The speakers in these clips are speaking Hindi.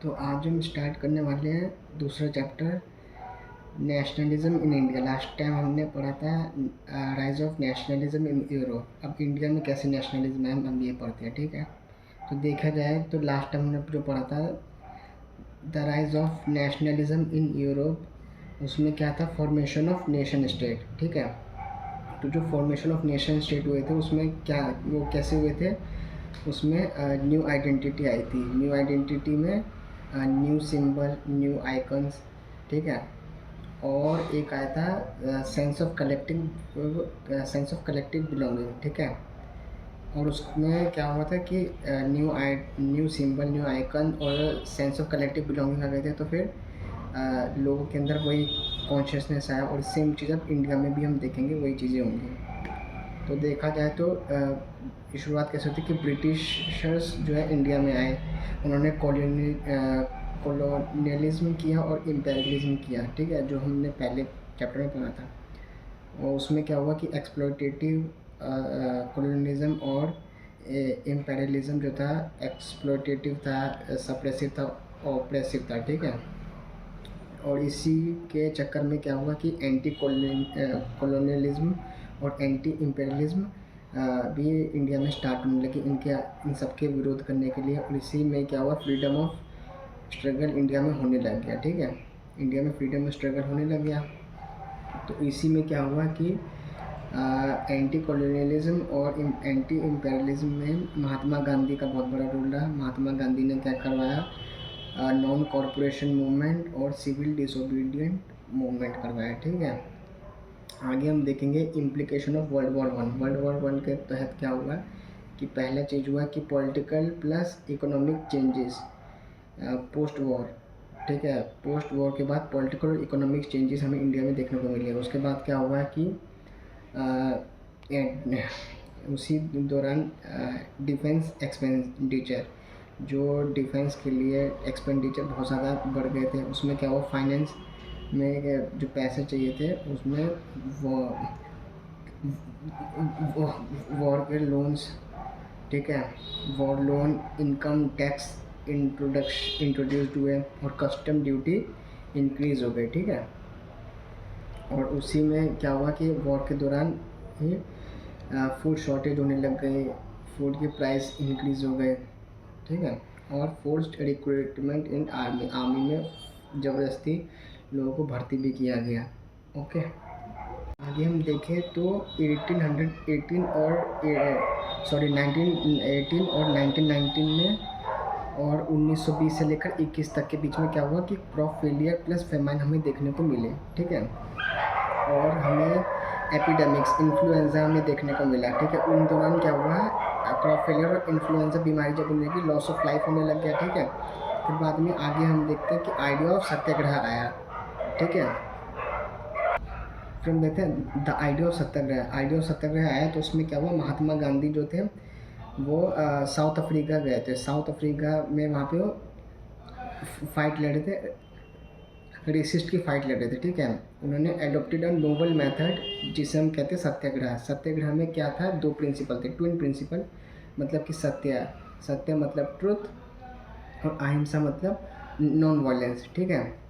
तो आज हम स्टार्ट करने वाले हैं दूसरा chapter, nationalism in India. Last time हमने पढ़ा था rise of nationalism in Europe. अब इंडिया में कैसे नेशनलिज्म है हम ये पढ़ते हैं, ठीक है। तो देखा जाए तो लास्ट टाइम हमने जो पढ़ा था the rise of nationalism in Europe, उसमें क्या था, फॉर्मेशन ऑफ नेशन स्टेट, ठीक है। तो जो फॉर्मेशन ऑफ नेशन स्टेट हुए थे उसमें क्या, वो कैसे हुए थे, उसमें न्यू आइडेंटिटी आई थी। न्यू आइडेंटिटी में न्यू सिंबल, न्यू आइकन्स, ठीक है। और एक आया था सेंस ऑफ कलेक्टिव बिलोंगिंग, ठीक है। और उसमें क्या हुआ था कि न्यू सिंबल, न्यू आइकन और सेंस ऑफ कलेक्टिव बिलोंगिंग आ गए थे। तो फिर लोगों के अंदर वही कॉन्शियसनेस आया, और सेम चीज़ अब इंडिया में भी हम देखेंगे, वही चीज़ें होंगी। तो देखा जाए तो शुरुआत कैसे होती है कि ब्रिटिशर्स जो है इंडिया में आए, उन्होंने कॉलोनियलिज्म किया और इम्पेरियलिज्म किया, ठीक है, जो हमने पहले चैप्टर में पढ़ा था। और उसमें क्या हुआ कि एक्सप्लोइटेटिव कॉलोनियलिज्म और इम्पेरियलिज्म जो था, एक्सप्लोइटेटिव था, सप्रेसिव था, ऑप्रेसिव था, ठीक है। और इसी के चक्कर में क्या हुआ कि एंटी कॉलोनियलिज्म और एंटी इम्पेरियलिज्म भी इंडिया में स्टार्ट होने लगी, इन सब के विरोध करने के लिए। और इसी में क्या हुआ, फ्रीडम ऑफ स्ट्रगल इंडिया में होने लग गया, ठीक है। इंडिया में फ्रीडम ऑफ स्ट्रगल होने लग गया। तो इसी में क्या हुआ कि एंटी कॉलोनियलिज्म और एंटी इम्पेरियलिज्म में महात्मा गांधी का बहुत बड़ा रोल रहा। महात्मा गांधी ने क्या करवाया, नॉन कॉरपोरेशन मूवमेंट और सिविल डिसोबीडियंट मूवमेंट करवाया, ठीक है। आगे हम देखेंगे इम्प्लीकेशन ऑफ वर्ल्ड वॉर 1 के तहत क्या हुआ कि पहला चीज़ हुआ कि political plus economic changes post war, ठीक है। पोस्ट वॉर के बाद पॉलिटिकल और इकोनॉमिक चेंजेस हमें इंडिया में देखने को मिले। उसके बाद क्या हुआ कि उसी दौरान डिफेंस एक्सपेंडिचर, जो डिफेंस के लिए एक्सपेंडिचर बहुत ज़्यादा बढ़ गए थे। उसमें क्या हुआ, फाइनेंस में जो पैसे चाहिए थे उसमें वॉर के लोन्स, ठीक है, war loan, income tax introduced हुए और कस्टम ड्यूटी इंक्रीज़ हो गई, ठीक है। और उसी में क्या हुआ कि वॉर के दौरान ही फूड शॉर्टेज होने लग गई, फूड के प्राइस इंक्रीज़ हो गए, ठीक है। और फोर्स्ड रिक्रूटमेंट इन आर्मी में ज़बरदस्ती लोगों को भर्ती भी किया गया, ओके। आगे हम देखें तो 1918 और 1919 में और 1920 से लेकर 21 तक के बीच में क्या हुआ कि क्रॉप फेलियर प्लस फेमाइन हमें देखने को मिले, ठीक है। और हमें एपिडेमिक्स, इन्फ्लुएंजा हमें देखने को मिला, ठीक है। उन दौरान क्या हुआ, क्रॉप फेलियर और इन्फ्लुएंजा बीमारी जब होने लगी, लॉस ऑफ लाइफ होने लग गया, ठीक है। फिर बाद में आगे हम देखते हैं कि आइडिया ऑफ सत्याग्रह आया, ठीक है। फिर हम देखते हैं the idea of Satyagraha. Idea of Satyagraha आया तो उसमें क्या हुआ, महात्मा गांधी जो थे वो साउथ अफ्रीका गए थे। साउथ अफ्रीका में वहाँ पे वो फाइट लड़ रहे थे, रेसिस्ट की फाइट लड़ रहे थे, ठीक है। उन्होंने एडोप्टेड अ नोबल मेथड जिसे हम कहते हैं सत्याग्रह। सत्याग्रह में क्या था, दो प्रिंसिपल थे, ट्विन प्रिंसिपल, मतलब कि सत्य मतलब ट्रुथ, और अहिंसा मतलब नॉन वायलेंस, ठीक है।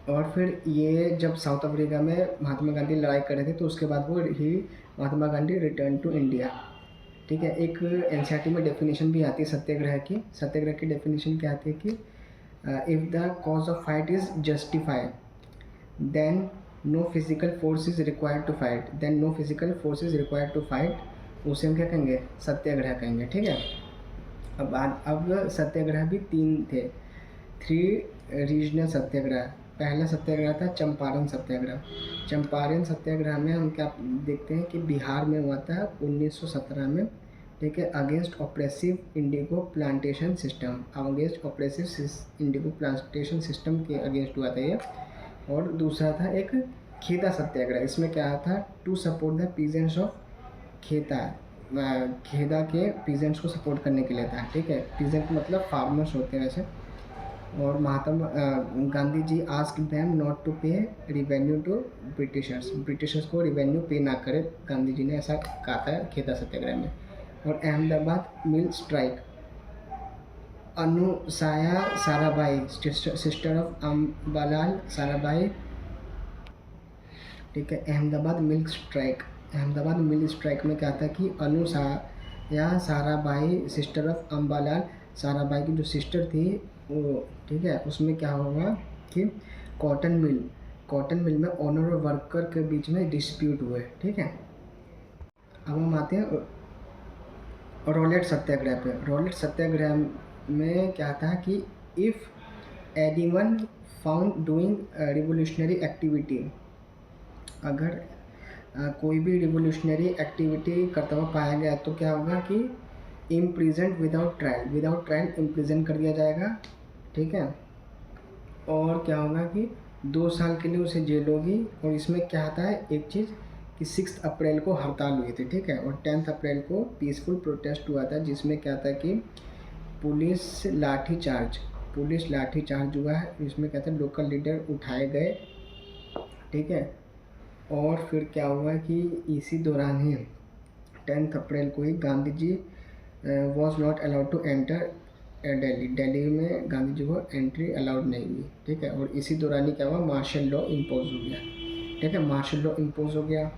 और फिर ये जब साउथ अफ्रीका में महात्मा गांधी लड़ाई कर रहे थे तो उसके बाद वो ही Mahatma Gandhi return to India, ठीक है। एक एनसीईआरटी में डेफिनेशन भी आती है सत्याग्रह की। सत्याग्रह की डेफिनेशन क्या आती है कि if the cause of fight is justified, then no physical force is required to fight, उसे हम क्या कहेंगे, सत्याग्रह कहेंगे, ठीक है। अब सत्याग्रह भी तीन थे, 3 रीजनल सत्याग्रह। पहला सत्याग्रह था चंपारण सत्याग्रह। चंपारण सत्याग्रह में हम क्या देखते हैं कि बिहार में हुआ था 1917 में, ठीक है, against oppressive Indigo plantation system के अगेंस्ट हुआ था ये। और दूसरा था एक खेता सत्याग्रह। इसमें क्या था, to support the peasants of Kheda के पीजेंट्स को सपोर्ट करने के लिए था, ठीक है। पीजेंट मतलब फार्मर्स होते हैं वैसे। और Mahatma Gandhi ji asked them not to पे रिवेन्यू टू ब्रिटिशर्स को रिवेन्यू पे ना करे, गांधी जी ने ऐसा कहा था खेता सत्याग्रह में। और Ahmedabad mill strike, Anasuya Sarabhai, sister of Ambalal Sarabhai, ठीक है। Ahmedabad milk strike, Ahmedabad milk strike में क्या था कि अनुसाया साराभाई, सिस्टर ऑफ अम्बालाल साराभाई की जो सिस्टर थी वो, ठीक है, उसमें क्या हुआ कि कॉटन मिल में ओनर और वर्कर के बीच में डिस्प्यूट हुए, ठीक है। अब हम आते हैं रॉलेट सत्याग्रह पे। रॉलेट सत्याग्रह में क्या था कि if anyone found doing revolutionary activity, अगर कोई भी रिवोल्यूशनरी एक्टिविटी करता हुआ पाया गया तो क्या होगा कि इम्प्रिजेंट विदाउट ट्रायल इम्प्रिजन कर दिया जाएगा, ठीक है। और क्या होगा कि 2 साल के लिए उसे जेल होगी। और इसमें क्या आता है एक चीज़ कि 6 अप्रैल को हड़ताल हुई थी, ठीक है, और 10 अप्रैल को पीसफुल प्रोटेस्ट हुआ था, जिसमें क्या था कि पुलिस लाठीचार्ज हुआ है। इसमें क्या था, लोकल लीडर उठाए गए, ठीक है। और फिर क्या हुआ कि इसी दौरान ही 10 अप्रैल को ही Gandhi ji was not allowed to enter Delhi में गांधी जी को एंट्री अलाउड नहीं हुई, ठीक है। और इसी दौरान ही क्या हुआ, मार्शल लॉ इम्पोज हो गया, ठीक है, मार्शल लॉ इम्पोज हो गया।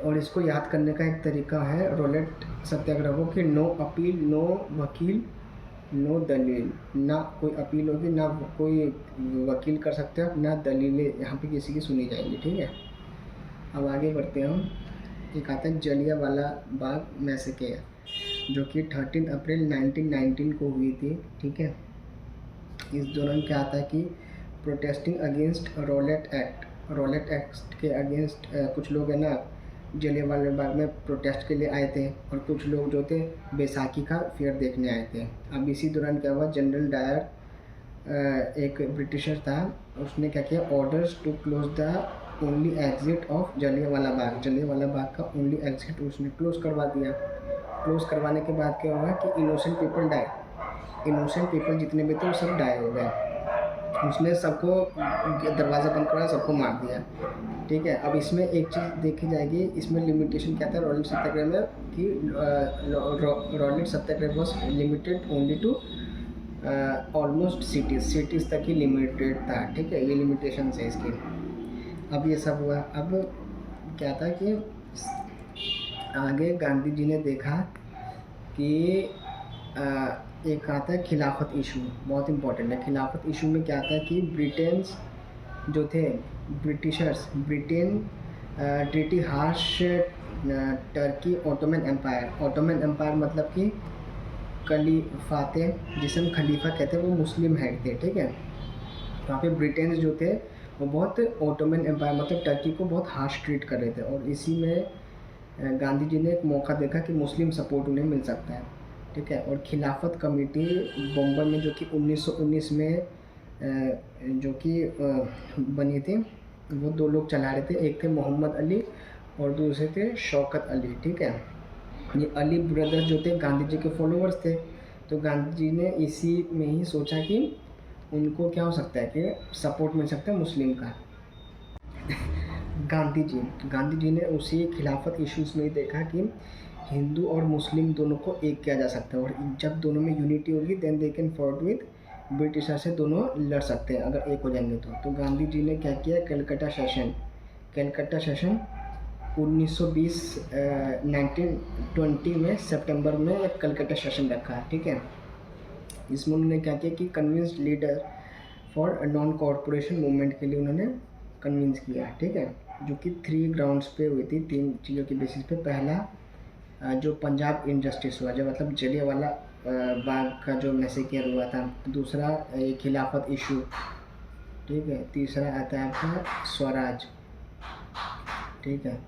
और इसको याद करने का एक तरीका है रॉलेट सत्याग्रह को कि नो अपील, नो वकील, नो दलील, ना कोई अपील होगी, ना कोई वकील कर सकते हो, ना दलीलें यहाँ पे किसी की सुनी जाएंगी, ठीक है। अब आगे बढ़ते हैं हम। एक आता है जलियांवाला बाग मैसेकर, जो कि 13 अप्रैल 1919 को हुई थी, ठीक है। इस दौरान क्या आता है कि प्रोटेस्टिंग अगेंस्ट रॉलेट एक्ट के अगेंस्ट कुछ लोग है ना जलियांवाला बाग में प्रोटेस्ट के लिए आए थे, और कुछ लोग जो थे बैसाखी का फेयर देखने आए थे। अब इसी दौरान क्या हुआ, जनरल डायर एक ब्रिटिशर था, उसने क्या किया, orders to close the only exit of Jallianwala Bagh का ओनली एग्जिट उसने क्लोज करवा दिया। क्लोज करवाने के बाद क्या हुआ कि इनोसेंट पीपल जितने भी थे वो सब डाई हो गए। उसने सबको दरवाज़ा बंद करवाया, सबको मार दिया, ठीक है। अब इसमें एक चीज़ देखी जाएगी, इसमें लिमिटेशन क्या था रॉलेट सत्याग्रह में कि Rowlatt satyagraha was limited only to almost cities तक ही लिमिटेड था, ठीक है, ये लिमिटेशन है इसकी। अब ये सब हुआ। अब क्या था कि आगे गांधी जी ने देखा कि एक आता है खिलाफत इशू, बहुत इंपॉर्टेंट है। खिलाफत इशू में क्या आता है कि ब्रिटेन्स जो थे Britain treaty harsh Turkey Ottoman Empire मतलब कि खलीफाते, जिसे हम खलीफा कहते हैं, वो मुस्लिम हेड थे, ठीक है। वहाँ पे ब्रिटेन्स जो थे वो बहुत ओटोमन एम्पायर मतलब टर्की को बहुत हार्श ट्रीट कर रहे थे। और इसी में गांधी जी ने एक मौका देखा कि मुस्लिम सपोर्ट उन्हें मिल सकता है, ठीक है। और खिलाफत कमेटी बम्बई में जो कि 1919 में जो कि बनी थी, वो 2 लोग चला रहे थे, एक थे मोहम्मद अली और दूसरे थे शौकत अली, ठीक है। ये अली ब्रदर्स जो थे गांधी जी के फॉलोअर्स थे, तो गांधी जी ने इसी में ही सोचा कि उनको क्या हो सकता है कि सपोर्ट मिल सकता है मुस्लिम का। गांधी जी ने उसी खिलाफत इश्यूज़ में ही देखा कि हिंदू और मुस्लिम दोनों को एक किया जा सकता है, और जब दोनों में यूनिटी होगी then they can fought with britisher से दोनों लड़ सकते हैं अगर एक हो जाएंगे तो गांधी जी ने क्या किया, कलकत्ता सेशन 1920 1920 में सितंबर में एक कलकत्ता सेशन रखा, ठीक है। इसमें उन्होंने क्या किया कि convince leader for non corporation movement के लिए उन्होंने कन्विंस किया, ठीक है, जो कि 3 ग्राउंड्स पे हुई थी, 3 चीज़ों की बेसिस पे। पहला जो पंजाब इनजस्टिस हुआ, जो मतलब जलियांवाला बाग का जो मैसेकर हुआ था। दूसरा ये खिलाफत इशू, ठीक है। तीसरा आता है आपका स्वराज, ठीक है।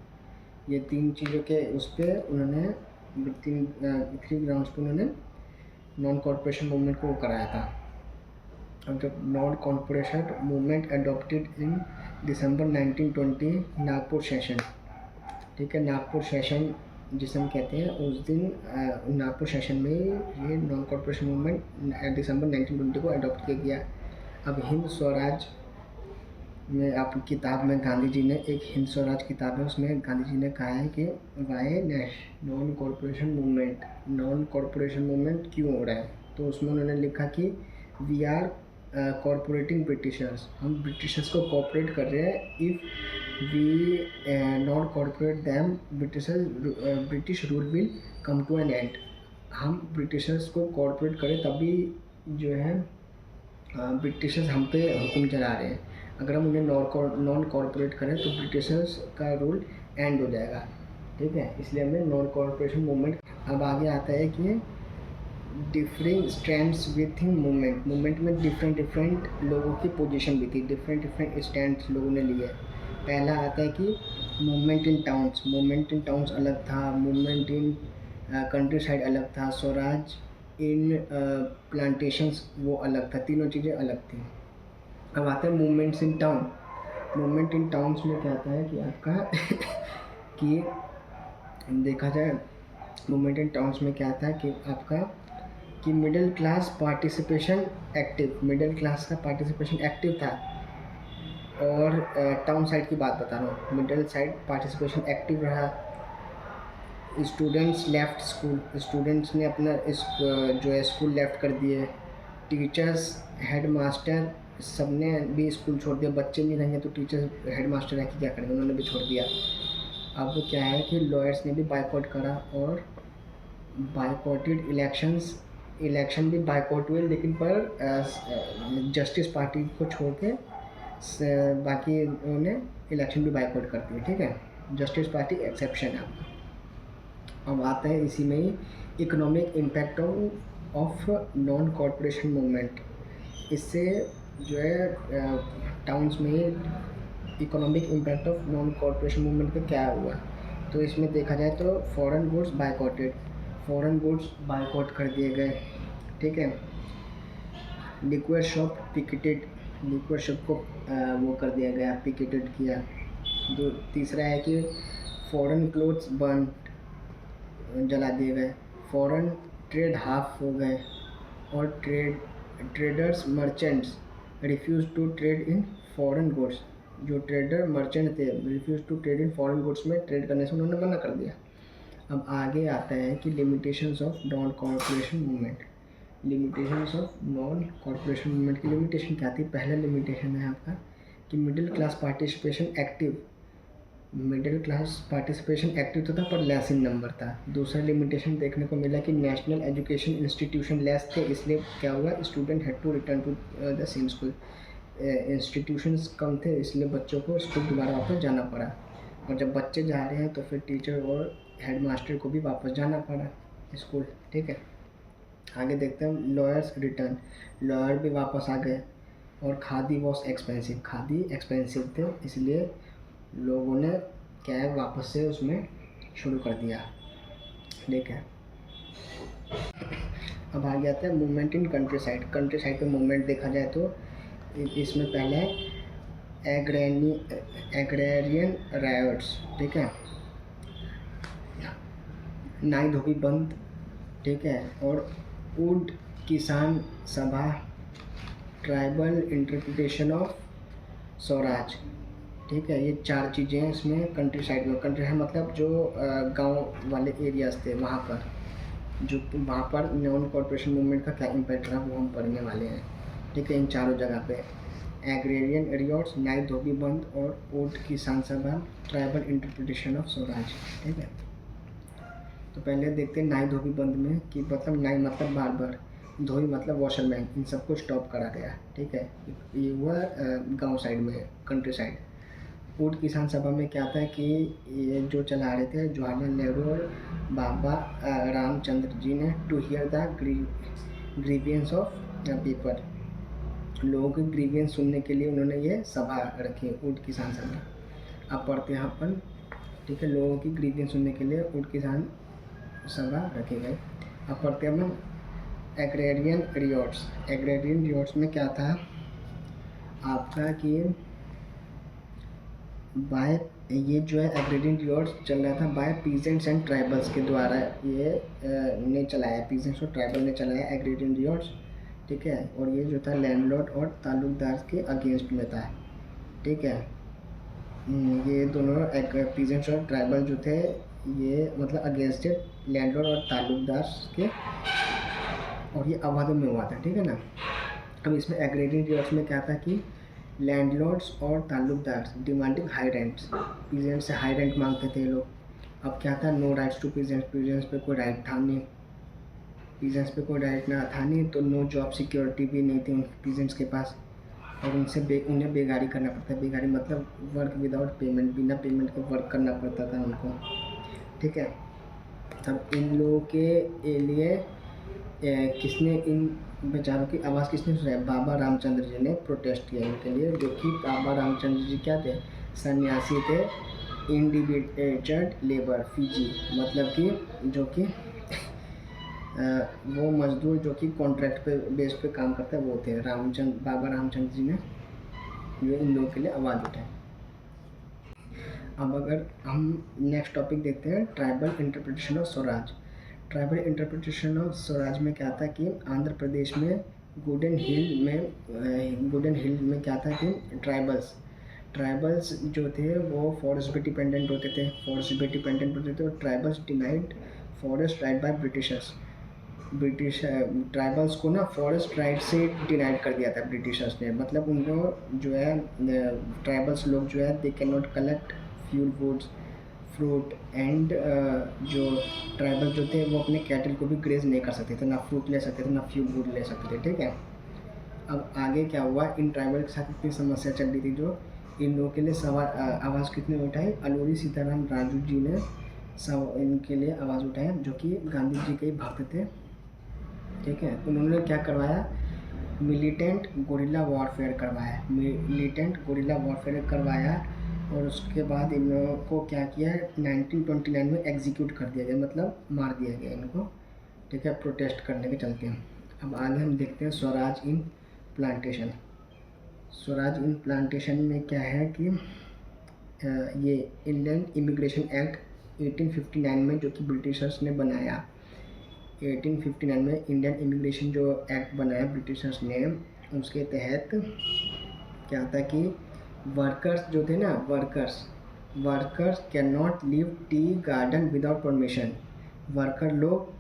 ये 3 चीज़ों के उस पर उन्होंने 3 ग्राउंड्स पे उन्होंने नॉन कॉरपोरेशन मूवमेंट को कराया था। अब जब non corporation movement adopted in December 1920 Nagpur session, ठीक है। नागपुर सेशन जिसे हम कहते हैं, उस दिन नागपुर सेशन में ये नॉन कॉरपोरेशन मूवमेंट दिसंबर 1920 को अडॉप्ट किया गया। अब हिंद स्वराज में आप किताब में गांधी जी ने एक हिंद स्वराज किताब है, उसमें गांधी जी ने कहा है कि वाई नॉन कॉरपोरेशन मूवमेंट क्यों हो रहा है। तो उसमें उन्होंने लिखा कि वी आर कॉरपोरेटिंग ब्रिटिशर्स, हम ब्रिटिशर्स को कॉपरेट कर रहे हैं। If we not cooperate them British rule will come to an end. हम ब्रिटिशर्स को कॉरपोरेट करें तभी जो है ब्रिटिशर्स हम पे हुक्म चला रहे हैं। अगर हम उन्हें नॉन कॉरपोरेट करें तो ब्रिटिशर्स का रूल एंड हो जाएगा, ठीक है। इसलिए हमें नॉन कॉरपोरेशन मूवमेंट। अब आगे आता है कि differing stands with in movement में डिफरेंट लोगों की पोजीशन भी थी, डिफरेंट स्टैंड्स लोगों ने लिए। पहला आता है कि मूवमेंट इन टाउन्स अलग था, मूवमेंट इन कंट्री साइड अलग था, स्वराज इन प्लांटेशंस वो अलग था, तीनों चीज़ें अलग थी। अब आते हैं मूवमेंट इन टाउन्स में क्या आता है कि आपका कि देखा जाए मूवमेंट इन टाउन्स में क्या आता है कि आपका कि मिडिल क्लास का पार्टिसिपेशन एक्टिव था। और टाउन साइड की बात बता रहा हूँ, मिडिल साइड पार्टिसिपेशन एक्टिव रहा। स्टूडेंट्स लेफ्ट स्कूल, स्टूडेंट्स ने अपना जो है स्कूल लेफ्ट कर दिए। टीचर्स, हेड मास्टर, सब ने भी स्कूल छोड़ दिया। बच्चे नहीं रहेंगे तो टीचर्स हेड मास्टर रह के क्या करेंगे, उन्होंने भी छोड़ दिया। अब क्या है कि लॉयर्स ने भी बायकॉट करा और बायकॉटेड इलेक्शन भी बायकॉट हुए, लेकिन पर जस्टिस पार्टी को छोड़ के बाकी उन्होंने इलेक्शन भी बायकॉट कर दिए, ठीक है। जस्टिस पार्टी एक्सेप्शन है। अब आता है इसी में ही economic impact of non corporation movement. इससे जो है टाउन्स में economic impact of non corporation movement का क्या हुआ। तो इसमें देखा जाए तो फॉरेन गुड्स बायकॉट कर दिए गए, ठीक है। लिक्विड शॉप को वो कर दिया गया, पिकेटेड किया। तीसरा है कि फॉरेन क्लोथ्स बर्न, जला दिए गए। फॉरेन ट्रेड हाफ हो गए और traders merchants refuse to trade in foreign goods. जो ट्रेडर मर्चेंट थे refuse to trade in foreign goods में ट्रेड करने से उन्होंने मना कर दिया। अब आगे आता है कि limitations of non corporation movement. की लिमिटेशन क्या थी। पहला लिमिटेशन है आपका कि मिडिल क्लास पार्टिसिपेशन एक्टिव तो था पर लेस इन नंबर था। दूसरा लिमिटेशन देखने को मिला कि नेशनल एजुकेशन इंस्टीट्यूशन लेस थे, इसलिए क्या हुआ, student had to return to the same school. Institutions कम थे इसलिए बच्चों को स्कूल दोबारा वापस जाना पड़ा। और जब बच्चे जा रहे हैं तो फिर टीचर और हेड मास्टर को भी वापस जाना पड़ा स्कूल, ठीक है। आगे देखते हैं लॉयर्स रिटर्न, लॉयर भी वापस आ गए। और खादी एक्सपेंसिव थे, इसलिए लोगों ने क्या है वापस से उसमें शुरू कर दिया, ठीक है। अब आगे आता है मूवमेंट इन कंट्री साइड पे मूवमेंट देखा जाए तो इसमें पहले एग्रेरियन रायट्स, ठीक है, नाई धोबी बंद, ठीक है, और वुड किसान सभा, ट्राइबल इंटरप्रिटेशन ऑफ स्वराज, ठीक है। ये 4 चीज़ें हैं इसमें कंट्री साइड में। कंट्री है मतलब जो गांव वाले एरियाज़ थे वहाँ पर नॉन कॉरपोरेशन मूवमेंट का क्या इम्पैक्ट रहा वो हम पढ़ने वाले हैं, ठीक है। इन चारों जगह पे एग्रेरियन रियॉट्स, नाई धोबी बंद और वुड किसान सभा, ट्राइबल इंटरप्रिटेशन ऑफ स्वराज, ठीक है। तो पहले देखते हैं नाई धोबी बंद में कि मतलब नाई मतलब बार्बर, धोबी मतलब वॉशरमैन, इन सबको स्टॉप करा गया, ठीक है। ये हुआ गांव साइड में, कंट्री साइड। वुड किसान सभा में क्या आता है कि ये जो चला रहे थे जवाहरलाल नेहरू और बाबा रामचंद्र जी ने, to hear the grievances of people, लोगों के ग्रीवियंस सुनने के लिए उन्होंने ये सभा रखी, वुड किसान सभा। अब पढ़ते हैं अपन, ठीक है। लोगों की ग्रीवियंस सुनने के लिए वुड किसान सभा रखे गए। अब पढ़ते हैं हम एग्रेरियन रियॉट्स में क्या था आपका कि ये जो है एग्रेरियन रियॉट्स चल रहा था बाय पीजेंट्स एंड ट्राइबल्स के द्वारा, ये ने चलाया, पीजेंट्स और ट्राइबल ने चलाया एग्रेरियन रियॉट्स, ठीक है। और ये जो था लैंडलॉर्ड और ताल्लुकदार के अगेंस्ट में था, ठीक है। ये दोनों एक पीजेंट्स और ट्राइबल जो थे ये मतलब अगेंस्ट लैंडलॉर्ड और ताल्लुकदार के, और ये अवध में हुआ था, ठीक है ना। अब इसमें एग्रेरियन रिवर्स में क्या था कि लैंडलॉर्ड्स और taluqdar demanding high rents, peasant से हाई रेंट मांगते थे ये लोग। अब क्या था, no rights to peasants, peasants पे कोई राइट था नहीं, पीजेंट्स पे कोई राइट ना था नहीं, तो नो जॉब सिक्योरिटी भी नहीं थी उन पीजेंट्स के पास, और उन्हें बेगारी करना पड़ता है। बेगारी मतलब वर्क विदाउट पेमेंट, बिना पेमेंट के वर्क करना पड़ता था उनको, ठीक है। तब इन लोगों के लिए किसने इन बेचारों की आवाज़ किसने सुनाई, बाबा रामचंद्र जी ने प्रोटेस्ट किया इनके लिए, जो कि बाबा रामचंद्र जी क्या थे, सन्यासी थे, इंडिविजुअल लेबर फीजी, मतलब कि जो कि वो मजदूर जो कि कॉन्ट्रैक्ट पे बेस पे काम करता है वो थे। बाबा रामचंद्र जी ने जो इन लोगों के लिए आवाज़ उठाई। अब अगर हम नेक्स्ट टॉपिक देखते हैं, tribal interpretation of Swaraj. Tribal interpretation of Swaraj में क्या था कि आंध्र प्रदेश में गोल्डन हिल में क्या था कि ट्राइबल्स जो थे वो फॉरेस्ट पे डिपेंडेंट होते थे, और tribals denied forest right by Britishers. British tribals को ना फॉरेस्ट राइट से डिनाइड कर दिया था ब्रिटिशर्स ने, मतलब उनको जो है ट्राइबल्स लोग जो है they can not collect fuel woods fruit and जो ट्राइबल जो थे वो अपने कैटल को भी ग्रेज नहीं कर सकते थे, ना फ्रूट ले सकते थे ना फ्यूल वुड ले सकते थे, ठीक है। अब आगे क्या हुआ, इन ट्राइबल के साथ इतनी समस्या चल रही थी, जो इन लोगों के लिए आवाज़ कितने उठाई, अलूरी सीताराम राजू जी ने इनके लिए आवाज़ उठाया, जो कि गांधी जी के भक्त थे, ठीक है। उन्होंने क्या करवाया, मिलिटेंट गोरिल्ला वॉरफेयर करवाया, और उसके बाद इन लोगों को क्या किया, 1929 में एग्जीक्यूट कर दिया गया, मतलब मार दिया गया इनको, ठीक है, प्रोटेस्ट करने के चलते हैं। अब आगे हम देखते हैं स्वराज इन प्लांटेशन। स्वराज इन प्लांटेशन में क्या है कि ये इंडियन इमिग्रेशन एक्ट 1859 में जो कि ब्रिटिशर्स ने बनाया, 1859 में इंडियन इमिग्रेशन जो एक्ट बनाया ब्रिटिशर्स ने, उसके तहत क्या था कि वर्कर्स जो थे ना, workers can not leave tea garden without permission. Worker लोग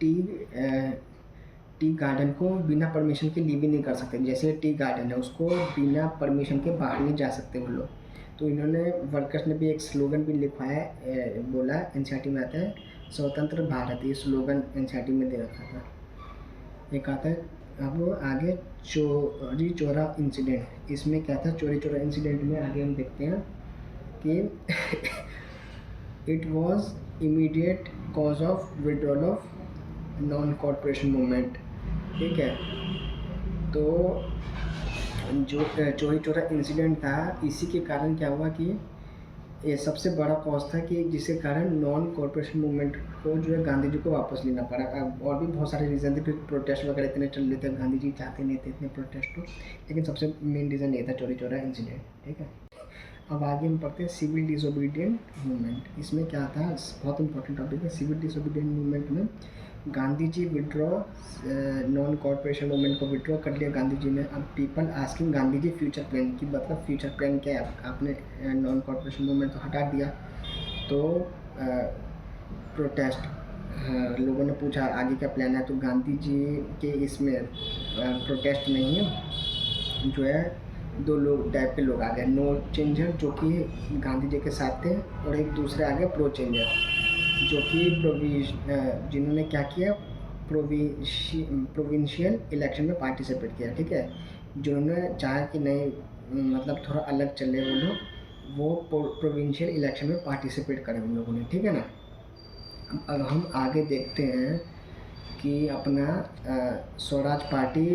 टी गार्डन को बिना परमिशन के लीव ही नहीं कर सकते। जैसे टी गार्डन है उसको बिना परमिशन के बाहर नहीं जा सकते वो लोग। तो इन्होंने वर्कर्स ने भी एक स्लोगन भी लिखवाया, बोला, एनसीईआरटी में आता है, स्वतंत्र भारत, ये स्लोगन एनसीईआरटी में दे रखा था। एक आता है अब आगे चोरी चोरा इंसिडेंट। इसमें क्या था, चोरी चोरा इंसिडेंट में आगे हम देखते हैं कि it was immediate cause of withdrawal of non corporation movement, ठीक है। तो जो चोरी चोरा इंसिडेंट था, इसी के कारण क्या हुआ कि ये सबसे बड़ा कॉज था कि जिसके कारण नॉन कॉर्पोरेशन मूवमेंट को जो है गांधी जी को वापस लेना पड़ा। अब और भी बहुत सारे रीज़न थे, क्योंकि प्रोटेस्ट वगैरह इतने चल रहे थे, गांधी जी चाहते नहीं थे इतने प्रोटेस्ट हो, लेकिन सबसे मेन रीज़न ये था चोरी चोरा इंसिडेंट, ठीक है। अब आगे हम पढ़ते हैं सिविल डिसोबीडियंट मूवमेंट। इसमें क्या था, बहुत इंपॉर्टेंट टॉपिक है। सिविल डिसोबीडियंट मूवमेंट में गांधी जी विड्रॉ नॉन कॉर्पोरेशन मूवमेंट को विड्रॉ कर लिया गांधी जी ने। अब people asking Gandhi ji future plan की, मतलब फ्यूचर प्लान क्या है, आपने नॉन कॉर्पोरेशन मूवमेंट तो हटा दिया, तो प्रोटेस्ट लोगों ने पूछा आगे क्या प्लान है, तो गांधी जी के इसमें प्रोटेस्ट में ही जो है दो लोग टाइप के लोग आ गए, नो चेंजर जो कि गांधी जी के साथ थे, और एक दूसरे आ गए प्रो चेंजर जो कि जिन्होंने क्या किया, प्रोविंशियल इलेक्शन में पार्टिसिपेट किया, ठीक है। जिन्होंने चाहा कि नहीं मतलब थोड़ा अलग चले वो लोग, वो प्रोविंशियल इलेक्शन में पार्टिसिपेट करें उन लोगों ने, ठीक है ना। अब हम आगे देखते हैं कि अपना स्वराज पार्टी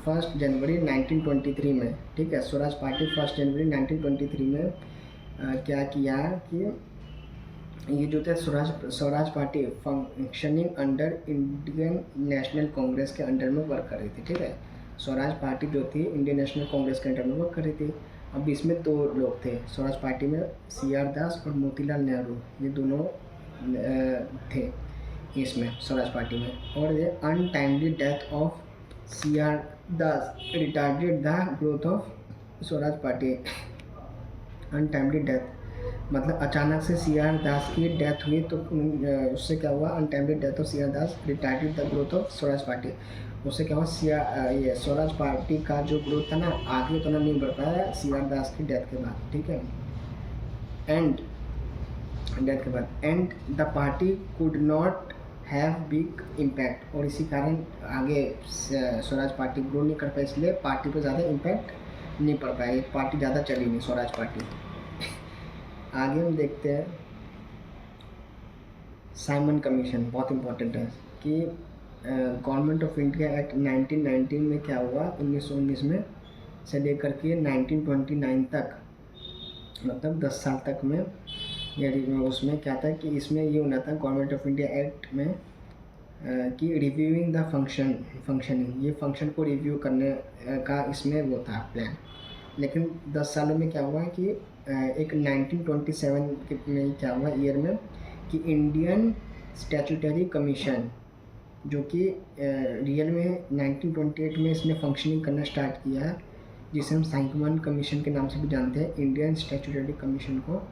1 जनवरी 1923 में, ठीक है, स्वराज पार्टी 1 जनवरी 1923 में क्या किया कि ये जो था Swaraj party functioning under Indian national Congress के अंडर में वर्क कर रही थी, ठीक है। स्वराज पार्टी जो थी इंडियन नेशनल कांग्रेस के अंडर में वर्क कर रही थी। अब इसमें दो लोग थे स्वराज पार्टी में, CR दास और मोतीलाल नेहरू, ये दोनों थे इसमें स्वराज पार्टी में। और ये untimely death of CR Das retarded the growth of Swaraj party. Untimely death मतलब अचानक से सी आर दास की डेथ हुई, तो उससे क्या हुआ, untimely death of C R Das retarded the growth of Swaraj party. उससे क्या हुआ, ये स्वराज पार्टी का जो ग्रोथ था ना, आगे तो नहीं बढ़ पाया सी आर दास की डेथ के बाद, ठीक है। एंड डेथ के बाद and the party could not have big impact, और इसी कारण आगे स्वराज पार्टी ग्रो नहीं कर पाई, इसलिए पार्टी पर ज़्यादा इम्पैक्ट नहीं पड़ पाया, पार्टी ज़्यादा चली नहीं स्वराज पार्टी। आगे हम देखते हैं साइमन कमीशन, बहुत इम्पोर्टेंट है कि गवर्नमेंट ऑफ इंडिया एक्ट 1919 में क्या हुआ, 1919 में से लेकर के 1929 तक, मतलब 10 साल तक में, यानी उसमें क्या था कि इसमें ये होना था गवर्नमेंट ऑफ इंडिया एक्ट में कि रिव्यूइंग द फंक्शनिंग, ये फंक्शन को रिव्यू करने का इसमें वो था प्लान। लेकिन 10 सालों में क्या हुआ कि एक 1927 में क्या हुआ ईयर में कि इंडियन स्टैट्यूटरी कमीशन, जो कि रियल में 1928 में इसने फंक्शनिंग करना स्टार्ट किया, जिसे हम साइमन कमीशन के नाम से भी जानते हैं, इंडियन स्टैट्यूटरी कमीशन को,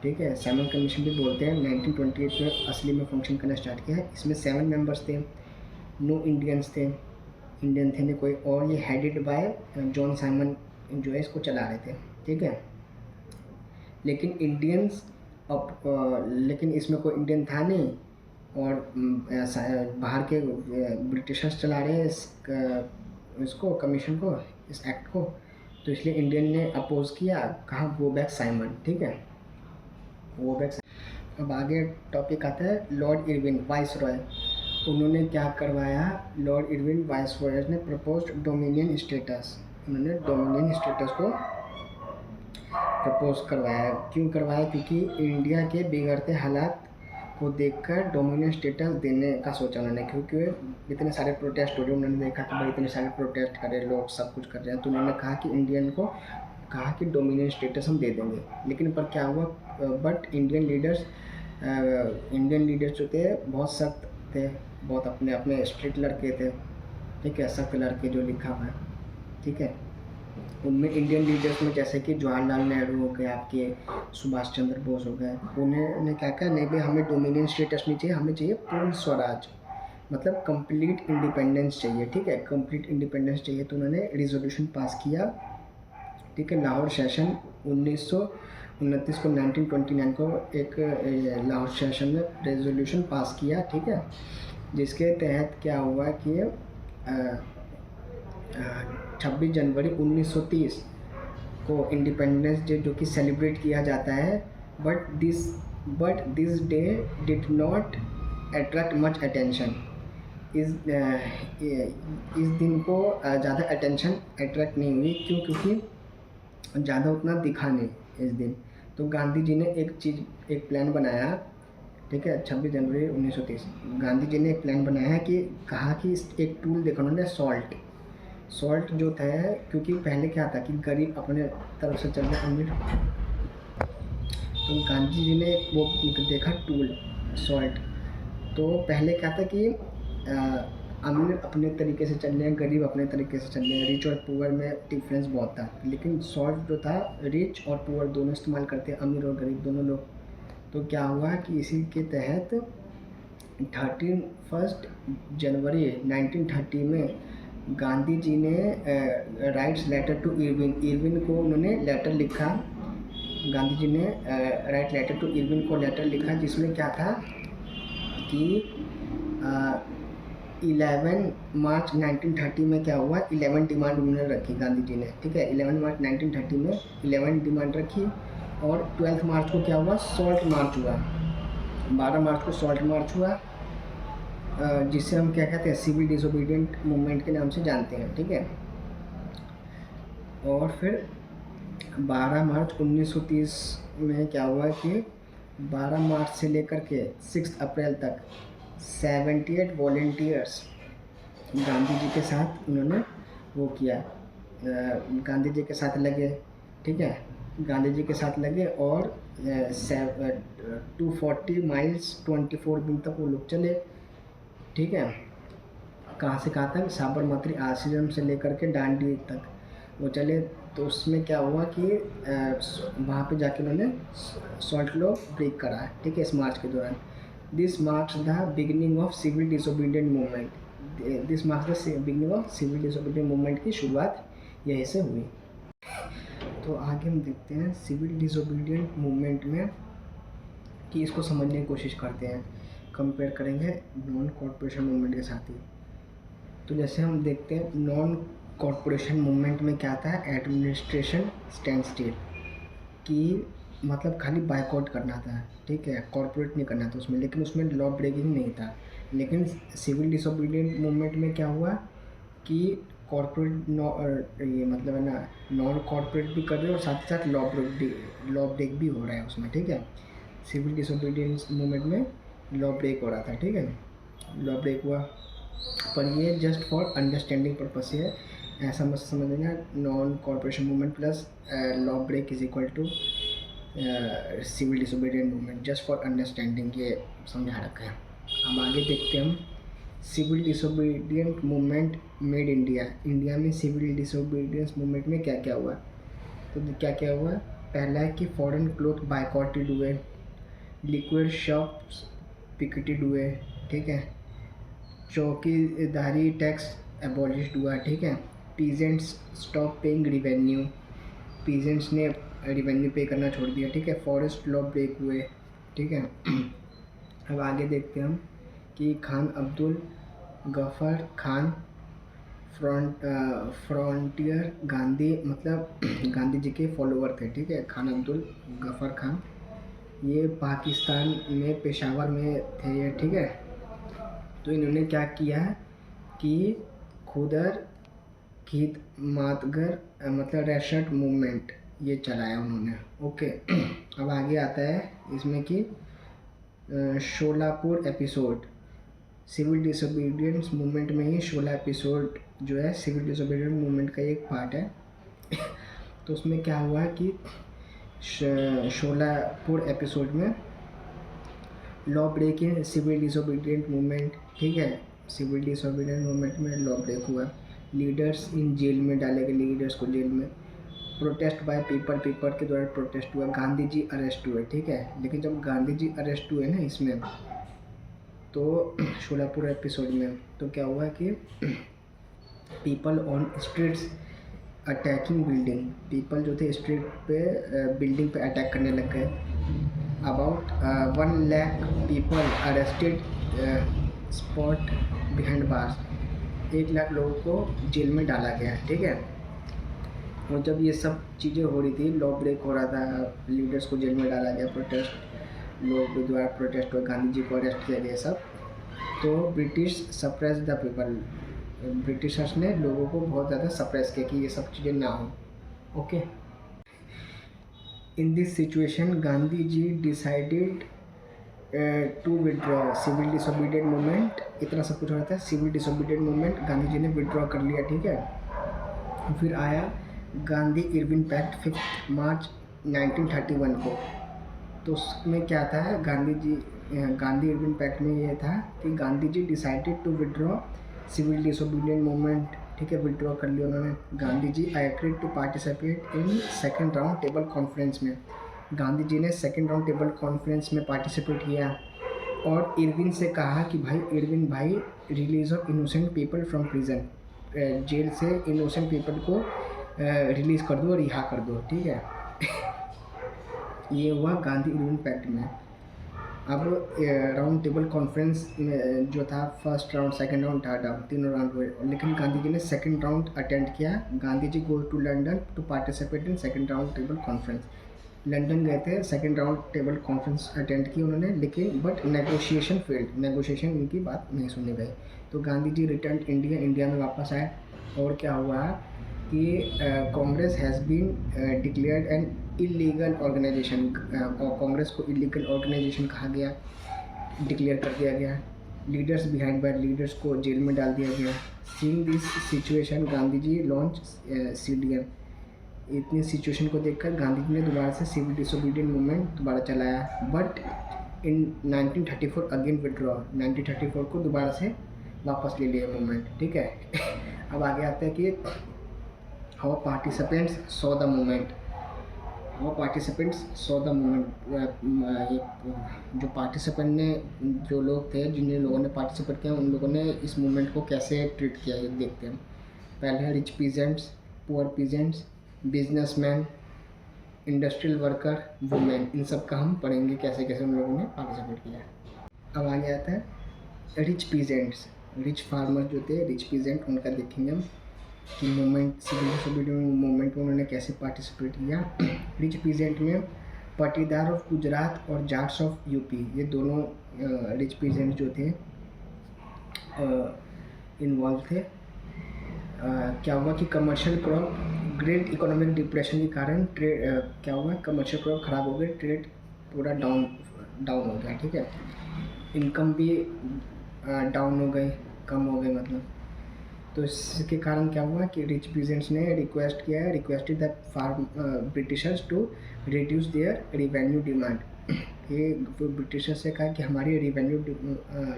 ठीक है, साइमन कमीशन भी बोलते हैं। 1928 में असली में फंक्शन करना स्टार्ट किया है। इसमें 7 मेंबर्स थे, नो इंडियंस थे, इंडियन थे नहीं कोई, और ये हेडेड बाय जॉन साइमन जो है इसको चला रहे थे, ठीक है। लेकिन इंडियंस लेकिन इसमें कोई इंडियन था नहीं, और बाहर के ब्रिटिशर्स चला रहे हैं इसको कमीशन को, इस एक्ट को, तो इसलिए इंडियन ने अपोज किया, कहा गो बैक साइमन, ठीक है, वो बैक। अब आगे टॉपिक आता है लॉर्ड इरविन वाइस रॉय, उन्होंने क्या करवाया, लॉर्ड इरविन वाइस रॉय ने प्रपोज डोमिनियन स्टेटस, उन्होंने डोमिनियन स्टेटस को प्रपोज करवाया। क्यों करवाया, क्योंकि इंडिया के बिगड़ते हालात को देखकर डोमिनियन स्टेटस देने का सोचा उन्होंने, क्योंकि इतने सारे प्रोटेस्ट हो रहे, उन्होंने देखा कि भाई इतने सारे प्रोटेस्ट कर रहे लोग, सब कुछ कर रहे हैं, तो उन्होंने कहा कि इंडियन को कहा कि डोमिनियन स्टेटस हम दे देंगे। लेकिन पर क्या हुआ, बट इंडियन लीडर्स जो थे बहुत सख्त थे, बहुत अपने अपने स्ट्रिक्ट लड़के थे, ठीक है, सख्त लड़के जो लिखा हुआ है, ठीक है। उनमें इंडियन लीडर्स में जैसे कि जवाहरलाल नेहरू हो गए, आपके सुभाष चंद्र बोस हो गए, उन्होंने क्या कहा, नहीं भाई हमें डोमिनियन स्टेटस नहीं चाहिए, हमें चाहिए पूर्ण स्वराज, मतलब कंप्लीट इंडिपेंडेंस चाहिए, ठीक है, कंप्लीट इंडिपेंडेंस चाहिए। तो उन्होंने रिजोल्यूशन पास किया, ठीक है, लाहौर सेशन 1929 को, 1929 को एक लाहौर सेशन में रेजोल्यूशन पास किया, ठीक है, जिसके तहत क्या हुआ कि 26 जनवरी 1930 को इंडिपेंडेंस डे जो कि सेलिब्रेट किया जाता है, but this day did not attract much attention, इस दिन को ज़्यादा अटेंशन अट्रैक्ट नहीं हुई, क्यों, क्योंकि ज़्यादा उतना दिखा नहीं इस दिन। तो गांधी जी ने एक प्लान बनाया, ठीक है, 26 जनवरी 1930 गांधी जी ने एक प्लान बनाया कि कहा कि एक टूल देखा उन्होंने, सॉल्ट जो था, क्योंकि पहले क्या था कि गरीब अपने तरफ से चल रहे अमीर, तो गांधी जी ने वो देखा टूल सॉल्ट। तो पहले क्या था कि अमीर अपने तरीके से चल रहे हैं, गरीब अपने तरीके से चल रहे हैं, रिच और पुअर में डिफरेंस बहुत था, लेकिन सॉल्ट जो था रिच और पुअर दोनों इस्तेमाल करते हैं, अमीर और गरीब दोनों लोग। तो क्या हुआ कि इसी के तहत 31 जनवरी 1930 में गांधी जी ने राइट्स लेटर टू इरविन को उन्होंने लेटर लिखा, गांधी जी ने राइट लेटर टू इरविन को लेटर लिखा, जिसमें क्या था कि 11 मार्च 1930 में क्या हुआ, 11 डिमांड उन्होंने रखी गांधी जी ने, ठीक है, 11 मार्च 1930 में 11 डिमांड रखी, और 12 मार्च को क्या हुआ, सॉल्ट मार्च हुआ, 12 मार्च को सॉल्ट मार्च हुआ, जिसे हम क्या कहते हैं, सिविल डिसोबीडियंट मूवमेंट के नाम से जानते हैं, ठीक है। और फिर 12 मार्च 1930 में क्या हुआ कि 12 मार्च से लेकर के 6 अप्रैल तक 78 वॉलेंटियर्स गांधी जी के साथ उन्होंने वो किया, गांधी जी के साथ लगे, ठीक है, गांधी जी के साथ लगे, और 240 माइल्स 24 दिन तक वो लोग चले, ठीक है, कहाँ से कहाँ तक, साबरमती आश्रम से लेकर के डांडी तक, वो चले, तो उसमें क्या हुआ कि वहाँ पे जाके उन्होंने सॉल्ट लॉ ब्रेक करा, ठीक है, इस मार्च के दौरान। This marks the beginning of civil disobedient movement. This marks the beginning of civil disobedient movement की शुरुआत यहीं से हुई। तो आगे हम देखते हैं सिविल डिसोबीडियंट मूवमेंट में कि इसको समझने की कोशिश करते हैं, कंपेयर करेंगे नॉन कॉर्पोरेशन मूवमेंट के साथ ही। तो जैसे हम देखते हैं नॉन कॉर्पोरेशन मूवमेंट में क्या आता है, एडमिनिस्ट्रेशन स्टैंड स्टिल, कि मतलब खाली बायकॉट करना था, ठीक है, कॉर्पोरेट नहीं करना था उसमें, लेकिन उसमें लॉ ब्रेकिंग नहीं था। लेकिन सिविल डिसोबीडियंट मूवमेंट में क्या हुआ कि कॉर्पोरेट ये मतलब है ना, नॉन कॉर्पोरेट भी कर रहे हैं और साथ ही साथ लॉ ब्रेक भी हो रहा है उसमें, ठीक है। सिविल डिसोबीडियंस मूवमेंट में लॉ ब्रेक हो रहा था, ठीक है, लॉ ब्रेक हुआ, पर ये जस्ट फॉर अंडरस्टैंडिंग पर्पज से है, ऐसा मत समझना non corporation movement plus law break is equal to civil disobedient movement, just for understanding, ये समझा रखा है। अब आगे देखते हैं हम civil disobedient movement made India. India में सिविल डिसोबीडियंस मूवमेंट में क्या क्या हुआ, तो क्या क्या हुआ, पहला है कि फॉरेन क्लोथ बाइकॉटेड हुए, लिक्विड शॉप्स पिकेटेड हुए, ठीक है, चौकीदारी टैक्स एबॉलिश्ड हुआ, ठीक है, peasants stop paying revenue, peasants ने रिवेन्यू पे करना छोड़ दिया, ठीक है, फॉरेस्ट लॉ ब्रेक हुए, ठीक है। अब आगे देखते हैं हम कि खान अब्दुल गफ़र खान फ्रंटियर गांधी, मतलब गांधी जी के फॉलोवर थे, ठीक है, खान अब्दुल गफ़र खान, ये पाकिस्तान में पेशावर में थे ये, ठीक है। तो इन्होंने क्या किया कि खुदर खीत मातगर मतलब रेशर्ट मूवमेंट ये चलाया उन्होंने, ओके। अब आगे आता है इसमें कि Sholapur episode, civil disobedience movement में ही शोला एपिसोड जो है सिविल डिसोबीडियंस मूवमेंट का एक पार्ट है। तो उसमें क्या हुआ कि शोलापुर एपिसोड में law break in civil disobedient movement, ठीक है, सिविल डिसोबीडियंट मूवमेंट में लॉ ब्रेक हुआ, लीडर्स इन जेल में डाले गए, लीडर्स को जेल में, प्रोटेस्ट बाय पीपल, पीपल के द्वारा प्रोटेस्ट हुआ, गांधी जी अरेस्ट हुए, ठीक है। लेकिन जब गांधी जी अरेस्ट हुए ना इसमें, तो शोलापुर एपिसोड में तो क्या हुआ कि people on streets attacking building, people जो थे स्ट्रीट पे बिल्डिंग पे अटैक करने लग गए, about 1 lakh people arrested spot behind bars, 1 lakh लोगों को जेल में डाला गया, ठीक है। और जब ये सब चीज़ें हो रही थी, लॉ ब्रेक हो रहा था, लीडर्स को जेल में डाला गया, प्रोटेस्ट लोग द्वारा प्रोटेस्ट हुआ, गांधी जी को अरेस्ट किया गया सब, तो British suppress the people, Britishers ने लोगों को बहुत ज़्यादा सप्रेस किया कि ये सब चीज़ें ना हो, okay. In this situation Gandhi ji decided to withdraw civil disobedient movement, इतना सब कुछ हो रहा था, civil disobedient movement Gandhi ji ने विड्रॉ कर लिया, ठीक है। फिर आया गांधी इरविन पैक्ट 5 मार्च 1931 को, तो उसमें क्या था, गांधी इरविन पैक्ट में ये था कि Gandhi ji decided to withdraw civil disobedient movement, ठीक है, विड्रॉ कर लिया उन्होंने। Gandhi ji I agreed to participate in second round table conference में, गांधी जी ने सेकंड राउंड टेबल कॉन्फ्रेंस में पार्टिसिपेट किया और इरविन से कहा कि भाई इरविन भाई release of innocent people from prison, जेल से इनोसेंट पीपल को रिलीज़ कर दो, रिहा कर दो, ठीक है। ये हुआ गांधी इरविन पैक्ट में। अब राउंड टेबल कॉन्फ्रेंस में जो था, first round, second round, third round, तीनों राउंड हुए, लेकिन गांधी जी ने सेकंड राउंड अटेंड किया। Gandhi ji go to London to participate in second round table conference, London गए थे, second round table conference attend की उन्होंने, लेकिन बट नेगोशिएशन फेल्ड, नेगोशिएशन उनकी बात नहीं सुनी गई। तो Gandhi ji return India, India में वापस आए, और क्या हुआ कि Congress has been declared an illegal organisation, Congress को इलीगल ऑर्गेनाइजेशन कहा गया, डिक्लेयर कर दिया गया। लीडर्स बिहाइंड बार, लीडर्स को जेल में डाल दिया गया। Seeing this situation Gandhi ji launch CDM, इतनी सिचुएशन को देखकर गांधी जी ने दोबारा से सिविल डिसोबीडियंट मूवमेंट दोबारा चलाया, बट इन 1934 अगेन विड्रॉ, 1934 को दोबारा से वापस ले लिया मूवमेंट, ठीक है। अब आगे आता है कि how participants saw the movement, how participants saw the movement, ये जो पार्टिसिपेंट ने, जो लोग थे जिन जिन लोगों ने पार्टिसिपेट किया उन लोगों ने इस मूवमेंट को कैसे ट्रीट किया ये देखते हैं। पहले है rich peasants, poor peasants, businessman, industrial worker, women, इन सब का हम पढ़ेंगे कैसे कैसे उन लोगों ने पार्टिसिपेट किया। अब आगे आता है रिच पीजेंट्स, रिच फार्मर जो थे, रिच पीजेंट, उनका देखेंगे हम कि मूवमेंट सिविल मूवमेंट में उन्होंने कैसे पार्टिसिपेट किया। रिच पीजेंट में पाटीदार ऑफ गुजरात और जाट्स ऑफ यूपी, ये दोनों रिच पीजेंट जो थे इन्वॉल्व थे। क्या हुआ कि commercial crop, great economic depression के कारण क्या हुआ, कमर्शियल क्रॉप ख़राब हो गई, ट्रेड पूरा डाउन हो गया, ठीक है। इनकम भी डाउन हो गई, कम हो गई मतलब। तो इसके कारण क्या हुआ कि रिच पीजेंट्स ने requested the britishers to reduce their revenue demand, ये ब्रिटिशर्स से कहा कि हमारी रिवेन्यू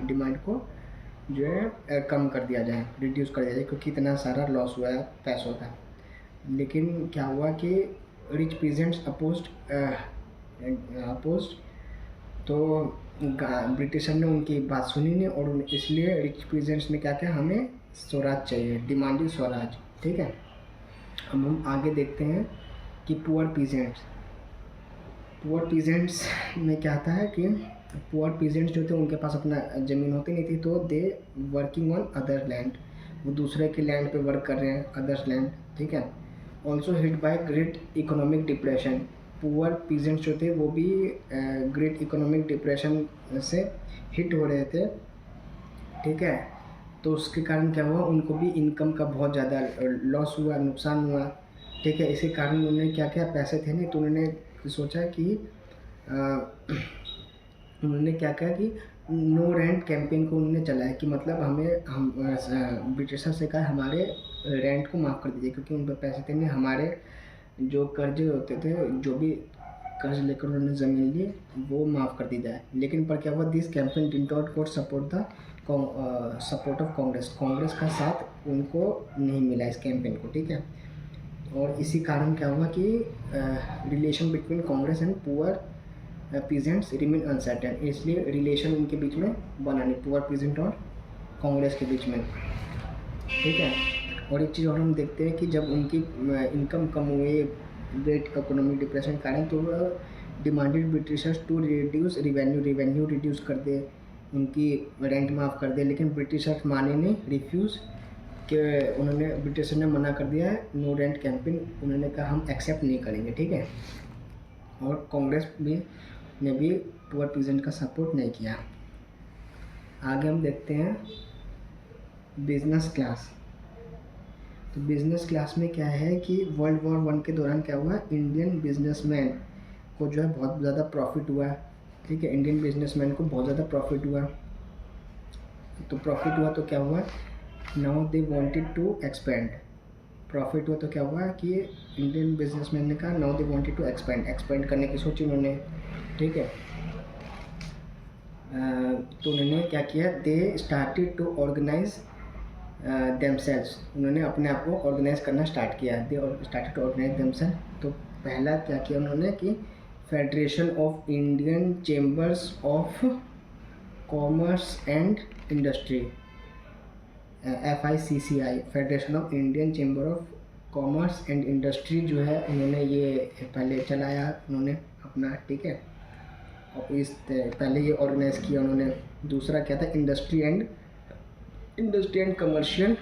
डिमांड को जो है कम कर दिया जाए, रिड्यूस कर दिया जाए, क्योंकि इतना सारा लॉस हुआ है पैसों का। लेकिन क्या हुआ कि रिच पीजेंट्स अपोज्ड, तो ब्रिटिशर ने उनकी बात सुनी नहीं, और इसलिए रिच पीजेंट्स ने क्या किया, हमें स्वराज चाहिए, डिमांडेड स्वराज, ठीक है। अब हम आगे देखते हैं कि पुअर पीजेंट्स में क्या आता है कि पुअर पीजेंट्स जो थे उनके पास अपना ज़मीन होती नहीं थी, तो they working on other land, वो दूसरे के लैंड पे वर्क कर रहे हैं, अदर्स लैंड, ठीक है। Also hit by great economic depression, poor peasants जो थे वो भी ग्रेट इकोनॉमिक डिप्रेशन से हिट हो रहे थे, ठीक है। तो उसके कारण क्या हुआ, उनको भी इनकम का बहुत ज़्यादा लॉस हुआ, नुकसान हुआ, ठीक है। इसी कारण उन्होंने क्या किया, पैसे थे नहीं तो उन्होंने सोचा कि उन्होंने क्या किया कि नो रेंट कैंपेन को उन्होंने चलाया, कि मतलब हम ब्रिटिशर से कहा हमारे रेंट को माफ़ कर दीजिए, क्योंकि उन पर पैसे थे नहीं, हमारे जो कर्ज होते थे, जो भी कर्ज लेकर उन्होंने ज़मीन ली वो माफ़ कर दी जाए। लेकिन पर क्या हुआ, this campaign did not got support of Congress का साथ उनको नहीं मिला इस कैंपेन को, ठीक है। और इसी कारण क्या हुआ कि relation between Congress and poor peasants remain uncertain, इसलिए रिलेशन उनके बीच में बना नहीं, पुअर पीजेंट और कांग्रेस के बीच में, ठीक है। और एक चीज़ और हम देखते हैं कि जब उनकी इनकम कम हुई ग्रेट इकोनॉमिक डिप्रेशन के कारण, तो demanded britishers to reduce revenue reduce कर दे, उनकी रेंट माफ़ कर दे, लेकिन ब्रिटिशर्स माने नहीं, रिफ्यूज़ कि उन्होंने, ब्रिटिशर ने मना कर दिया है, नो रेंट कैंपेन, उन्होंने कहा हम एक्सेप्ट नहीं करेंगे, ठीक है। और कांग्रेस ने भी पुअर पीजेंट का सपोर्ट नहीं किया। आगे हम देखते हैं बिजनेस क्लास। तो बिज़नेस क्लास में क्या है कि वर्ल्ड वॉर 1 के दौरान क्या हुआ, इंडियन बिजनेसमैन को जो है बहुत ज़्यादा प्रॉफिट हुआ, ठीक है। इंडियन बिजनेसमैन को बहुत ज़्यादा प्रॉफिट हुआ, तो क्या हुआ, now they wanted to expand, profit हुआ तो क्या हुआ कि इंडियन बिजनेसमैन ने कहा now they wanted to expand करने की सोची उन्होंने, ठीक है। तो उन्होंने क्या किया, they started to organise themselves, उन्होंने अपने आप को ऑर्गेनाइज करना स्टार्ट किया, they started to organise themselves. तो पहला क्या किया उन्होंने कि federation of Indian chambers of commerce and industry, FICCI, federation of Indian chamber of commerce and industry जो है उन्होंने ये पहले चलाया उन्होंने अपना, ठीक है। और इस पहले ये ऑर्गेनाइज किया उन्होंने। दूसरा क्या था, इंडस्ट्री एंड कमर्शियल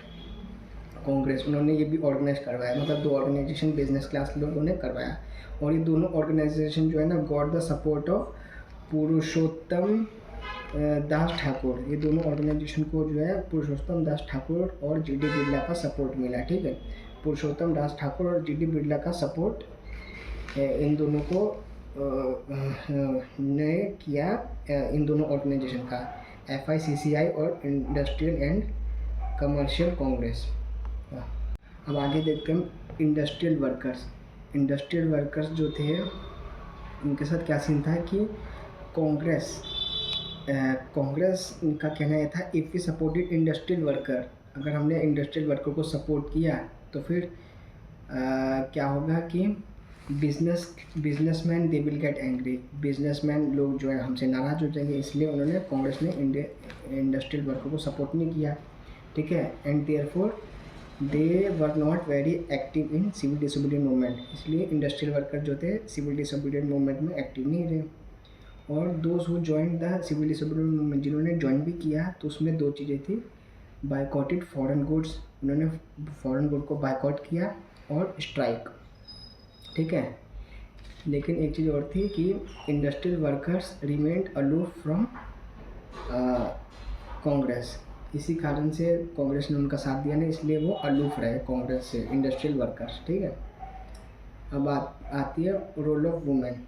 कांग्रेस, उन्होंने ये भी ऑर्गेनाइज करवाया, मतलब 2 ऑर्गेनाइजेशन बिजनेस क्लास लोगों ने करवाया। और ये दोनों ऑर्गेनाइजेशन जो है ना, गॉट द सपोर्ट ऑफ पुरुषोत्तम दास ठाकुर, ये दोनों ऑर्गेनाइजेशन को जो है पुरुषोत्तम दास ठाकुर और GD बिरला का सपोर्ट मिला, ठीक है। पुरुषोत्तम दास ठाकुर और GD बिरला का सपोर्ट इन दोनों को ने किया, इन दोनों ऑर्गेनाइजेशन का, FICCI और इंडस्ट्रियल एंड कमर्शियल कांग्रेस। अब आगे देखते हैं इंडस्ट्रियल वर्कर्स जो थे उनके साथ क्या सीन था कि कांग्रेस का कहना यह था, if we supported industrial worker, अगर हमने इंडस्ट्रियल वर्कर को सपोर्ट किया तो फिर क्या होगा कि businessman they will get angry, businessman लोग जो है हमसे नाराज़ हो जाएंगे, इसलिए उन्होंने कांग्रेस ने इंडस्ट्रियल वर्कर को सपोर्ट नहीं किया, ठीक है। And therefore they were not very active in civil disobedient movement, इसलिए इंडस्ट्रियल वर्कर जो थे सिविल डिसोबीडियंट मूवमेंट में एक्टिव नहीं रहे। और those who join the civil disobedient movement, जिन्होंने ज्वाइन भी किया तो उसमें दो चीज़ें थी, बायकॉटेड फॉरेन गुड्स, उन्होंने फॉरेन गुड को बायकॉट किया, और स्ट्राइक, ठीक है। लेकिन एक चीज़ और थी कि industrial workers remained aloof from Congress, इसी कारण से कांग्रेस ने उनका साथ दिया नहीं, इसलिए वो अलूफ रहे कांग्रेस से इंडस्ट्रियल वर्कर्स, ठीक है। अब आती है रोल ऑफ वुमेन।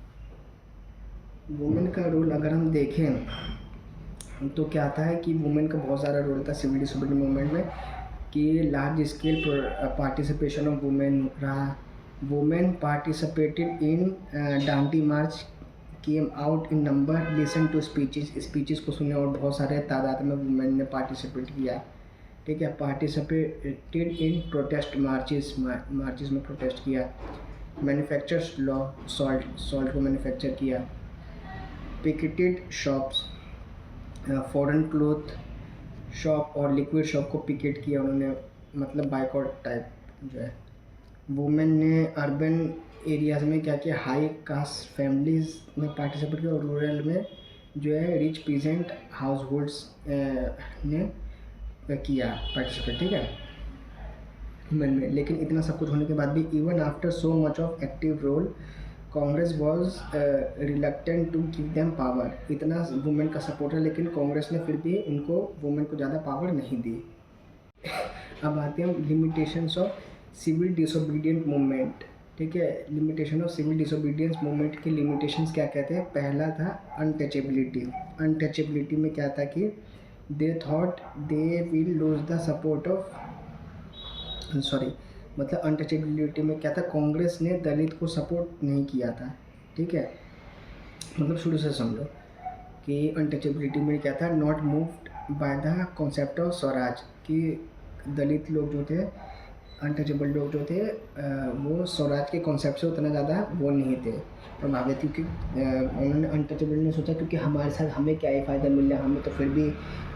वुमेन का रोल अगर हम देखें तो क्या आता है कि वुमेन का बहुत सारा रोल था सिविल डिसोबीडियंट मूवमेंट में, कि large scale participation of women रहा। Women participated in Dandi march, came out in number, listen to speeches को सुने, और बहुत सारे तादाद में वुमेन ने पार्टिसिपेट किया, ठीक है। पार्टिसिपेटेड इन प्रोटेस्ट मार्चेस में प्रोटेस्ट किया। मैन्युफैक्चर्स लॉ, सॉल्ट को मैन्युफैक्चर किया। Picketed shops, foreign cloth shop और लिक्विड शॉप को पिकेट किया उन्होंने, मतलब बाइकआउट टाइप जो है। वुमेन ने अर्बन एरियाज़ में क्या किया, हाई कास्ट फैमिलीज़ में पार्टिसिपेट किया, और रूरल में जो है रिच पीजेंट हाउस होल्ड्स ने किया पार्टिसिपेट, ठीक है, वुमेन में। लेकिन इतना सब कुछ होने के बाद भी, even after so much of active role, Congress was reluctant to give them power, इतना वुमेन का सपोर्ट है लेकिन कांग्रेस ने फिर भी उनको वुमेन को ज़्यादा पावर नहीं दी। अब आते हैं limitations of civil disobedient movement, ठीक है। Limitation of civil disobedience movement के लिमिटेशंस क्या कहते हैं। पहला था अनटचेबिलिटी। अनटचेबिलिटी में क्या था कि they thought they will lose the support of, मतलब अनटचेबिलिटी में क्या था, कांग्रेस ने दलित को सपोर्ट नहीं किया था, ठीक है। मतलब शुरू से समझो कि अनटचेबिलिटी में क्या था, not moved by the concept of Swaraj, कि दलित लोग जो थे, अनटचेबल लोग जो थे, वो स्वराज के कॉन्सेप्ट से उतना ज़्यादा वो नहीं थे प्रभावित, क्योंकि उन्होंने अनटचेबल ने सोचा क्योंकि हमारे साथ हमें क्या ही फ़ायदा मिल रहा है, हमें तो फिर भी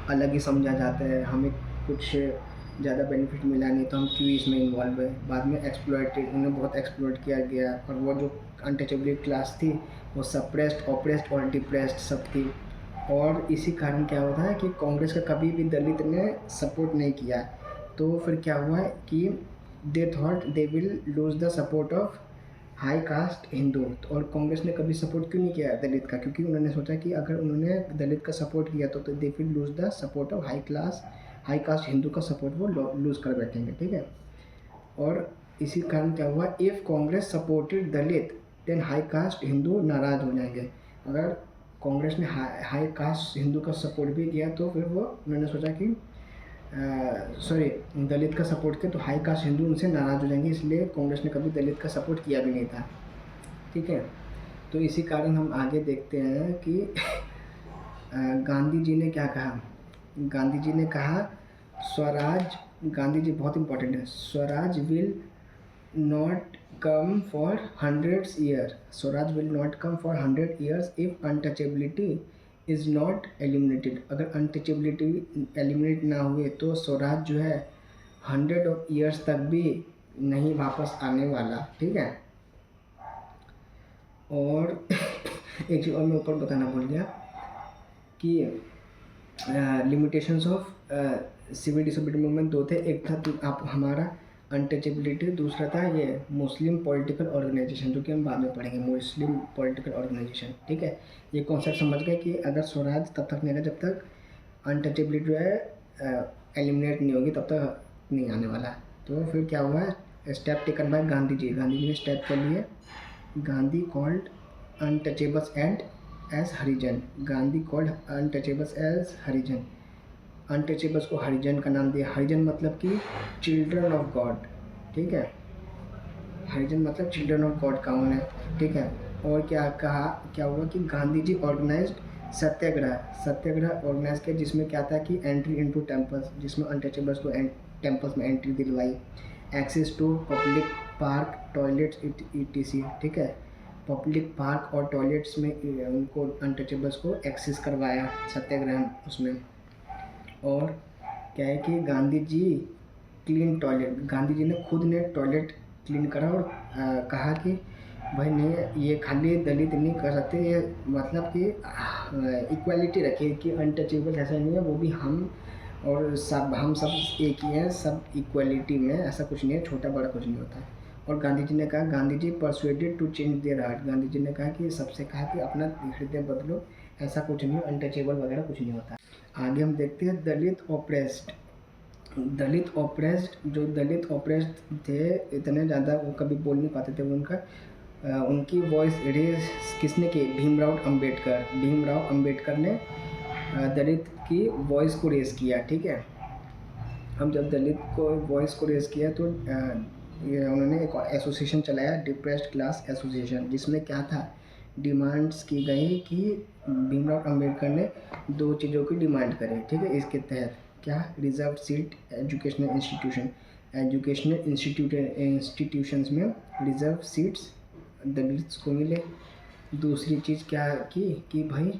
अलग ही समझा जाता है, हमें कुछ ज़्यादा बेनिफिट मिला नहीं, तो हम क्यों इसमें इन्वॉल्व है। बाद में एक्सप्लॉइटेड, उन्हें बहुत एक्सप्लॉइट किया गया, और वो जो अनटचेबल क्लास थी वो सप्रेस्ड, ऑप्रेस्ड और डिप्रेस्ड सब थी। और इसी कारण क्या होता है कि कांग्रेस का कभी भी दलित ने सपोर्ट नहीं किया, तो फिर क्या हुआ है कि they thought they will lose the support of high caste Hindu. और कांग्रेस ने कभी सपोर्ट क्यों नहीं किया दलित का, क्योंकि उन्होंने सोचा कि अगर उन्होंने दलित का सपोर्ट किया तो they will lose the support of high caste Hindu का सपोर्ट वो लूज कर बैठेंगे, ठीक है। और इसी कारण क्या हुआ, if Congress supported Dalit then high caste Hindu नाराज़ हो जाएंगे। अगर कांग्रेस ने हाई कास्ट हिंदू का सपोर्ट भी किया तो फिर वो उन्होंने सोचा कि दलित का सपोर्ट किया तो हाई कास्ट हिंदू उनसे नाराज़ हो जाएंगे, इसलिए कांग्रेस ने कभी दलित का सपोर्ट किया भी नहीं था, ठीक है। तो इसी कारण हम आगे देखते हैं कि गांधी जी ने क्या कहा। गांधी जी ने कहा स्वराज, गांधी जी बहुत इंपॉर्टेंट है, Swaraj will not come for 100 year, Swaraj will not come for 100 years if untouchability is not eliminated. अगर अनटचेबिलिटी एलिमिनेट ना हुए तो स्वराज जो है 100 ईयर्स तक भी नहीं वापस आने वाला, ठीक है। और एक चीज़ और मैं ऊपर बताना भूल गया कि limitations of civil disobedient movement दो थे, एक था आप हमारा अनटचेबिलिटी, दूसरा था ये मुस्लिम पॉलिटिकल ऑर्गेनाइजेशन, जो कि हम बाद में पढ़ेंगे, मुस्लिम पॉलिटिकल ऑर्गेनाइजेशन, ठीक है। ये कॉन्सेप्ट समझ गए कि अगर स्वराज तब तक नहीं आएगा जब तक अनटचेबिलिटी जो है एलिमिनेट नहीं होगी, तब तक नहीं आने वाला। तो फिर क्या हुआ, step taken by Gandhi ji ने स्टेप कर लिए। Gandhi called untouchables and as Harijan, Gandhi called untouchables as Harijan, untouchables को हरिजन का नाम दिया। हरिजन मतलब कि चिल्ड्रन ऑफ गॉड, ठीक है। हरिजन मतलब चिल्ड्रन ऑफ गॉड का है, ठीक है। और क्या हुआ कि गांधी जी ऑर्गेनाइज्ड सत्याग्रह ऑर्गेनाइज किया, जिसमें क्या था कि एंट्री इनटू टेम्पल्स, जिसमें अनटचेबल्स को टेम्पल्स में एंट्री दिलवाई, access to park, toilets etc, ठीक है। पब्लिक पार्क और टॉयलेट्स में उनको अनटचेबल्स को एक्सेस करवाया सत्याग्रह उसमें। और क्या है कि गांधी जी क्लीन टॉयलेट, गांधी जी ने खुद ने टॉयलेट क्लीन करा और कहा कि भाई नहीं, ये खाली दलित नहीं कर सकते, ये मतलब कि इक्वालिटी रखे कि अनटचेबल ऐसा नहीं है, वो भी हम और सब, हम सब एक ही हैं, सब इक्वालिटी में, ऐसा कुछ नहीं है, छोटा बड़ा कुछ नहीं होता है। और गांधी जी ने कहा, Gandhi ji persuaded to change their heart, Gandhi ji ने कहा कि सबसे कहा कि अपना हृदय बदलो, ऐसा कुछ नहीं, अनटचेबल वगैरह कुछ नहीं होता। आगे हम देखते हैं दलित ऑप्रेस्ड। दलित ऑप्रेस्ड, जो दलित ऑप्रेस्ड थे, इतने ज़्यादा वो कभी बोल नहीं पाते थे, उनकी वॉइस रेज किसने की? भीमराव अंबेडकर। भीमराव अंबेडकर ने दलित की वॉइस को रेज किया, ठीक है। हम जब दलित को वॉइस को रेज किया तो उन्होंने एक एसोसिएशन चलाया, डिप्रेस्ड क्लास एसोसिएशन, जिसमें क्या था, डिमांड्स की गई कि भीमराव अंबेडकर ने 2 चीज़ों की डिमांड करी, ठीक है। इसके तहत क्या? Reserve seat educational institution, educational institutions में रिजर्व सीट्स दलित को मिले। दूसरी चीज़ क्या की कि भाई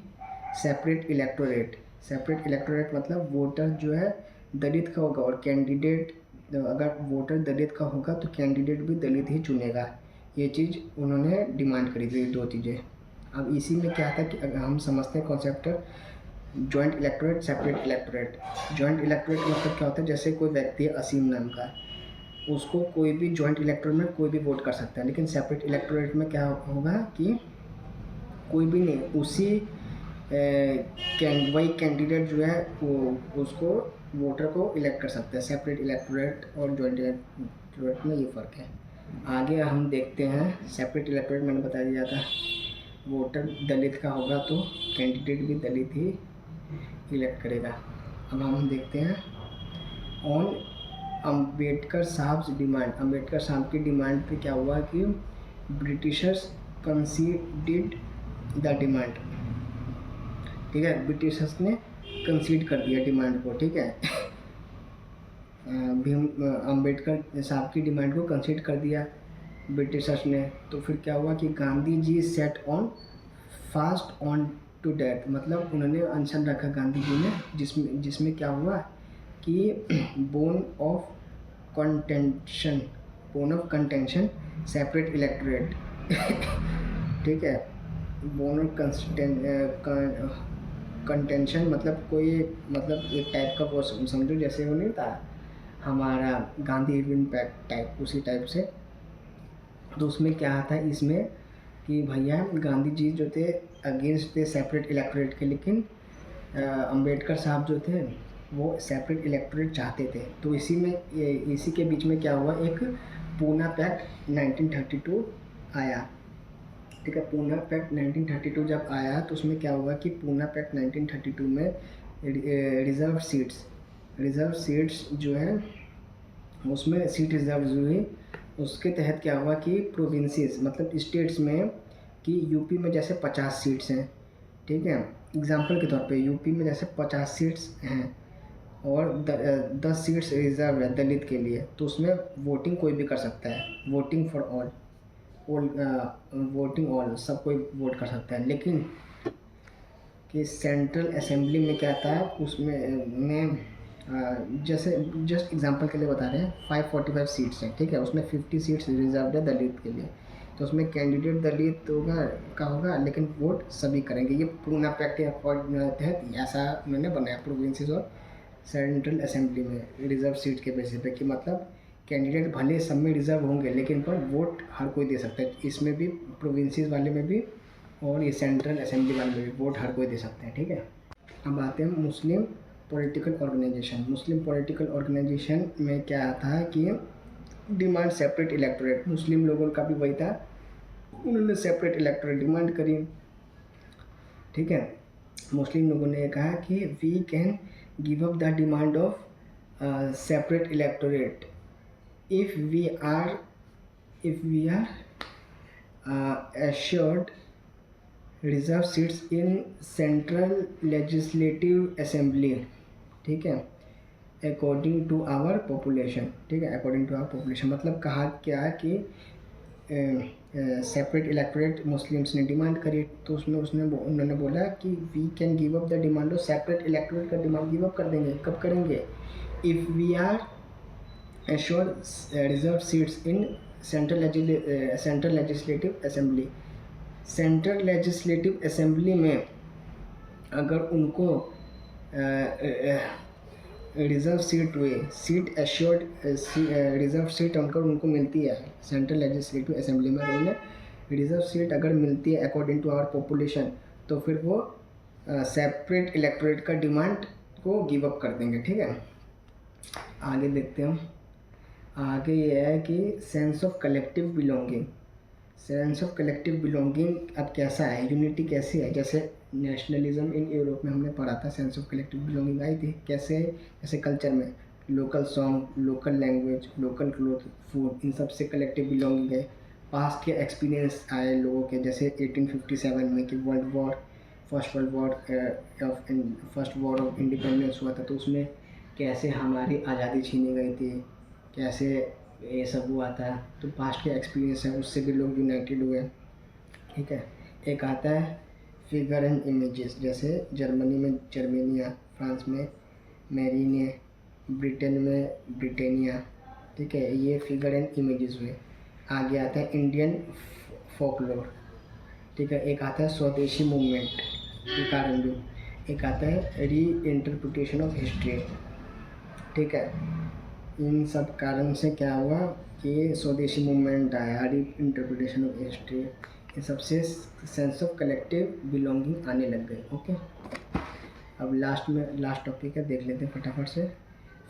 सेपरेट इलेक्टोरेट। सेपरेट इलेक्टोरेट मतलब वोटर जो है दलित का होगा और कैंडिडेट, अगर वोटर दलित का होगा तो कैंडिडेट भी दलित ही चुनेगा। ये चीज़ उन्होंने डिमांड करी थी, 2 चीज़ें। अब इसी में क्या था कि हम समझते हैं concept joint electorate, separate electorate. Joint electorate मतलब क्या होता है, जैसे कोई व्यक्ति है असीम नाम का, उसको कोई भी जॉइंट इलेक्टोरेट में कोई भी वोट कर सकता है, लेकिन सेपरेट इलेक्टोरेट में क्या होगा कि कोई भी नहीं, उसी वही कैंडिडेट जो है वो उसको वोटर को इलेक्ट कर सकता है। सेपरेट इलेक्टोरेट और जॉइंट इलेक्टोरेट में ये फ़र्क है। आगे हम देखते हैं सेपरेट इलेक्टोरेट, मैंने बता दिया था, वोटर दलित का होगा तो कैंडिडेट भी दलित ही इलेक्ट करेगा। अब हम देखते हैं ऑन अम्बेडकर साहब डिमांड। अम्बेडकर साहब की डिमांड पे क्या हुआ कि ब्रिटिशर्स कंसीडर्ड द डिमांड, ठीक है। ब्रिटिशर्स ने कंसीड कर दिया डिमांड को, ठीक है। भीम अम्बेडकर साहब की डिमांड को कंसीड कर दिया ब्रिटिशर्स ने। तो फिर क्या हुआ कि Gandhi ji set on fast on to death, मतलब उन्होंने अनशन रखा गांधी जी ने, जिसमें क्या हुआ कि bone of contention separate electorate, ठीक है। बोन ऑफ कंटेंशन मतलब कोई, मतलब एक टाइप का वो समझो, जैसे वो नहीं था हमारा गांधी इरविन पैक्ट टाइप, उसी टाइप से। तो उसमें क्या था इसमें कि भैया गांधी जी जो थे अगेंस्ट थे सेपरेट इलेक्टोरेट के, लेकिन अंबेडकर साहब जो थे वो सेपरेट इलेक्टोरेट चाहते थे। तो इसी के बीच में क्या हुआ, एक पूना पैक्ट 1932 आया, ठीक है। पूना पैक्ट 1932 जब आया तो उसमें क्या हुआ कि पूना पैक्ट 1932 में रिज़र्व सीट्स जो है उसमें सीट रिज़र्व हुई। उसके तहत क्या हुआ कि प्रोविंसेस मतलब स्टेट्स में, कि यूपी में जैसे 50 सीट्स हैं, ठीक है। एग्जांपल के तौर पे यूपी में जैसे 50 सीट्स हैं और 10 सीट्स रिज़र्व है दलित के लिए, तो उसमें वोटिंग कोई भी कर सकता है, voting for all, voting all, सब कोई वोट कर सकता है। लेकिन कि सेंट्रल असेंबली में क्या था, उसमें जैसे जस्ट एग्जांपल के लिए बता रहे हैं, 545 सीट्स हैं, ठीक है। उसमें 50 सीट्स रिजर्व है दलित के लिए, तो उसमें कैंडिडेट दलित होगा लेकिन वोट सभी करेंगे। ये पूना पैक्ट के तहत ऐसा उन्होंने बनाया प्रोविंसेस और सेंट्रल असेंबली में रिजर्व सीट के बेसिस पे, कि मतलब कैंडिडेट भले सब में रिजर्व होंगे लेकिन पर वोट हर कोई दे सकता है। इसमें भी प्रोविंसेस वाले में भी और ये सेंट्रल असेंबली वाले में भी वोट हर कोई दे सकते हैं, ठीक है। अब आते हैं Muslim political organisation. Muslim political organisation में क्या था कि डिमांड सेपरेट इलेक्टोरेट, मुस्लिम लोगों का भी वही था, उन्होंने सेपरेट इलेक्टोरेट डिमांड करी, ठीक है। मुस्लिम लोगों ने कहा कि we can give up the demand of separate electorate if we are assured reserve seats in central legislative assembly, ठीक है। अकॉर्डिंग टू आवर पॉपुलेशन, ठीक है, अकॉर्डिंग टू आवर पॉपुलेशन मतलब कहा क्या है कि सेपरेट इलेक्टोरेट मुस्लिम्स ने डिमांड करी, तो उसमें उन्होंने बोला कि we can give up the demand of separate electorate का डिमांड गिव अप कर देंगे। कब करेंगे? If we are assure reserve seats in central legislative assembly. Central legislative assembly में अगर उनको रिज़र्व सीट हुए, सीट एश्योर्ड रिज़र्व सीट उनको मिलती है सेंट्रल लेजिस्लेटिव असेंबली में, तो उन्हें रिज़र्व सीट अगर मिलती है अकॉर्डिंग टू आवर पॉपुलेशन, तो फिर वो सेपरेट इलेक्टोरेट का डिमांड को गिव अप कर देंगे, ठीक है। आगे देखते हैं। आगे ये है कि sense of collective belonging. Sense of collective belonging अब कैसा है, यूनिटी कैसी है? जैसे नेशनलिज्म इन यूरोप में हमने पढ़ा था, सेंस ऑफ कलेक्टिव बिलोंगिंग आई थी कैसे? जैसे कल्चर में local song, local language, local cloth, food, इन सब से कलेक्टिव बिलोंगिंग है। पास्ट के एक्सपीरियंस आए लोगों के, जैसे 1857 में कि फर्स्ट वॉर ऑफ इंडिपेंडेंस हुआ था, तो उसमें कैसे हमारी आज़ादी छीनी गई थी, कैसे ये सब हुआ था, तो पास्ट के एक्सपीरियंस है, उससे भी लोग यूनाइटेड हुए, ठीक है। एक आता है फिगर एंड इमेजेस, जैसे जर्मनी में जर्मेनिया, फ्रांस में मेरीने, ब्रिटेन में ब्रिटेनिया, ठीक है, ये फिगर एंड इमेजेस हुए। आगे आता है इंडियन फोकलोर, ठीक है। एक आता है स्वदेशी मूवमेंट के कारण भी। एक आता है री इंटरप्रिटेशन ऑफ हिस्ट्री, ठीक है। इन सब कारण से क्या हुआ कि स्वदेशी मूवमेंट आया, री इंटरप्रिटेशन ऑफ हिस्ट्री, इन सबसे सेंस ऑफ कलेक्टिव बिलोंगिंग आने लग गई, ओके। अब लास्ट टॉपिक है, देख लेते हैं फटाफट से।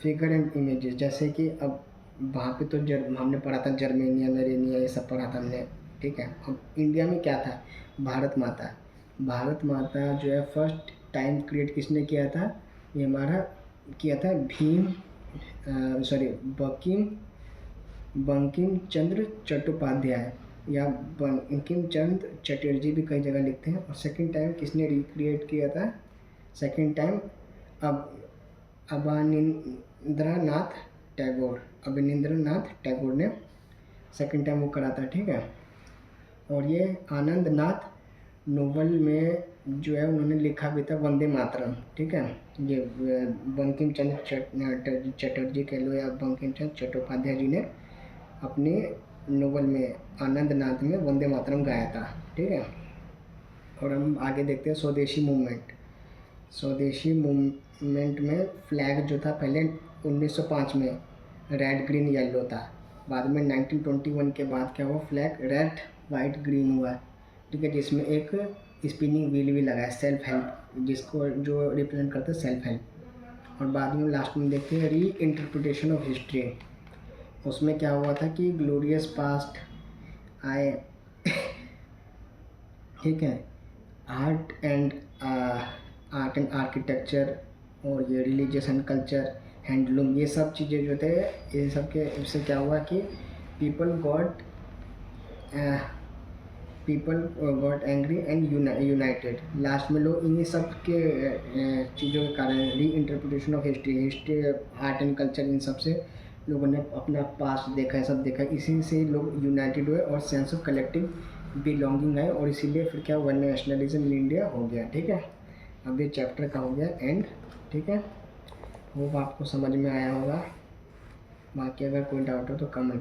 फिगर एंड इमेजेस, जैसे कि अब वहाँ पे तो हमने पढ़ा था जर्मेनिया, मेरेनिया, ये सब पढ़ा था हमने, ठीक है। अब इंडिया में क्या था? भारत माता। भारत माता जो है फर्स्ट टाइम क्रिएट किसने किया था? ये हमारा किया था बंकिम चंद्र चट्टोपाध्याय, या बंकिम चंद्र चटर्जी भी कई जगह लिखते हैं। और सेकंड टाइम किसने रिक्रिएट किया था? सेकंड टाइम अवनींद्रनाथ टैगोर ने सेकंड टाइम वो करा था, ठीक है। और ये आनंद नाथ नोवेल में जो है उन्होंने लिखा भी था वंदे मातरम, ठीक है। ये बंकिम चंद्र चटर्जी कह लो या बंकिम चंद्र चट्टोपाध्याय जी ने अपने नोवेल में आनंद नाथ में वंदे मातरम गाया था, ठीक है। और हम आगे देखते हैं स्वदेशी मूवमेंट। स्वदेशी मूवमेंट में फ्लैग जो था पहले 1905 में रेड ग्रीन येलो था, बाद में 1921 के बाद क्या हुआ, फ्लैग रेड वाइट ग्रीन हुआ, ठीक है, जिसमें एक स्पिनिंग व्हील भी लगा है, सेल्फ हेल्प, जिसको जो रिप्रेजेंट करता है सेल्फ हेल्प। और बाद में लास्ट में देखते हैं री इंटरप्रिटेशन ऑफ हिस्ट्री। उसमें क्या हुआ था कि ग्लोरियस पास्ट आए, ठीक है, आर्ट एंड आर्किटेक्चर, और ये रिलीजियस एंड कल्चर, हैंडलूम, ये सब चीज़ें जो थे, ये सब के उससे क्या हुआ कि people got angry and united. Last में लोग इन्हीं सब के चीज़ों के कारण reinterpretation of history, art and culture, इन सब से लोगों ने अपना पास्ट देखा है, सब देखा है, इसी से लोग यूनाइटेड हुए और सेंस ऑफ कलेक्टिव बिलोंगिंग है, और इसीलिए फिर क्या हुआ, नेशनलिज्म इन इंडिया हो गया, ठीक है। अब ये चैप्टर का हो गया एंड, ठीक है। होप आपको समझ में आया होगा। बाकी अगर कोई डाउट हो तो कमेंट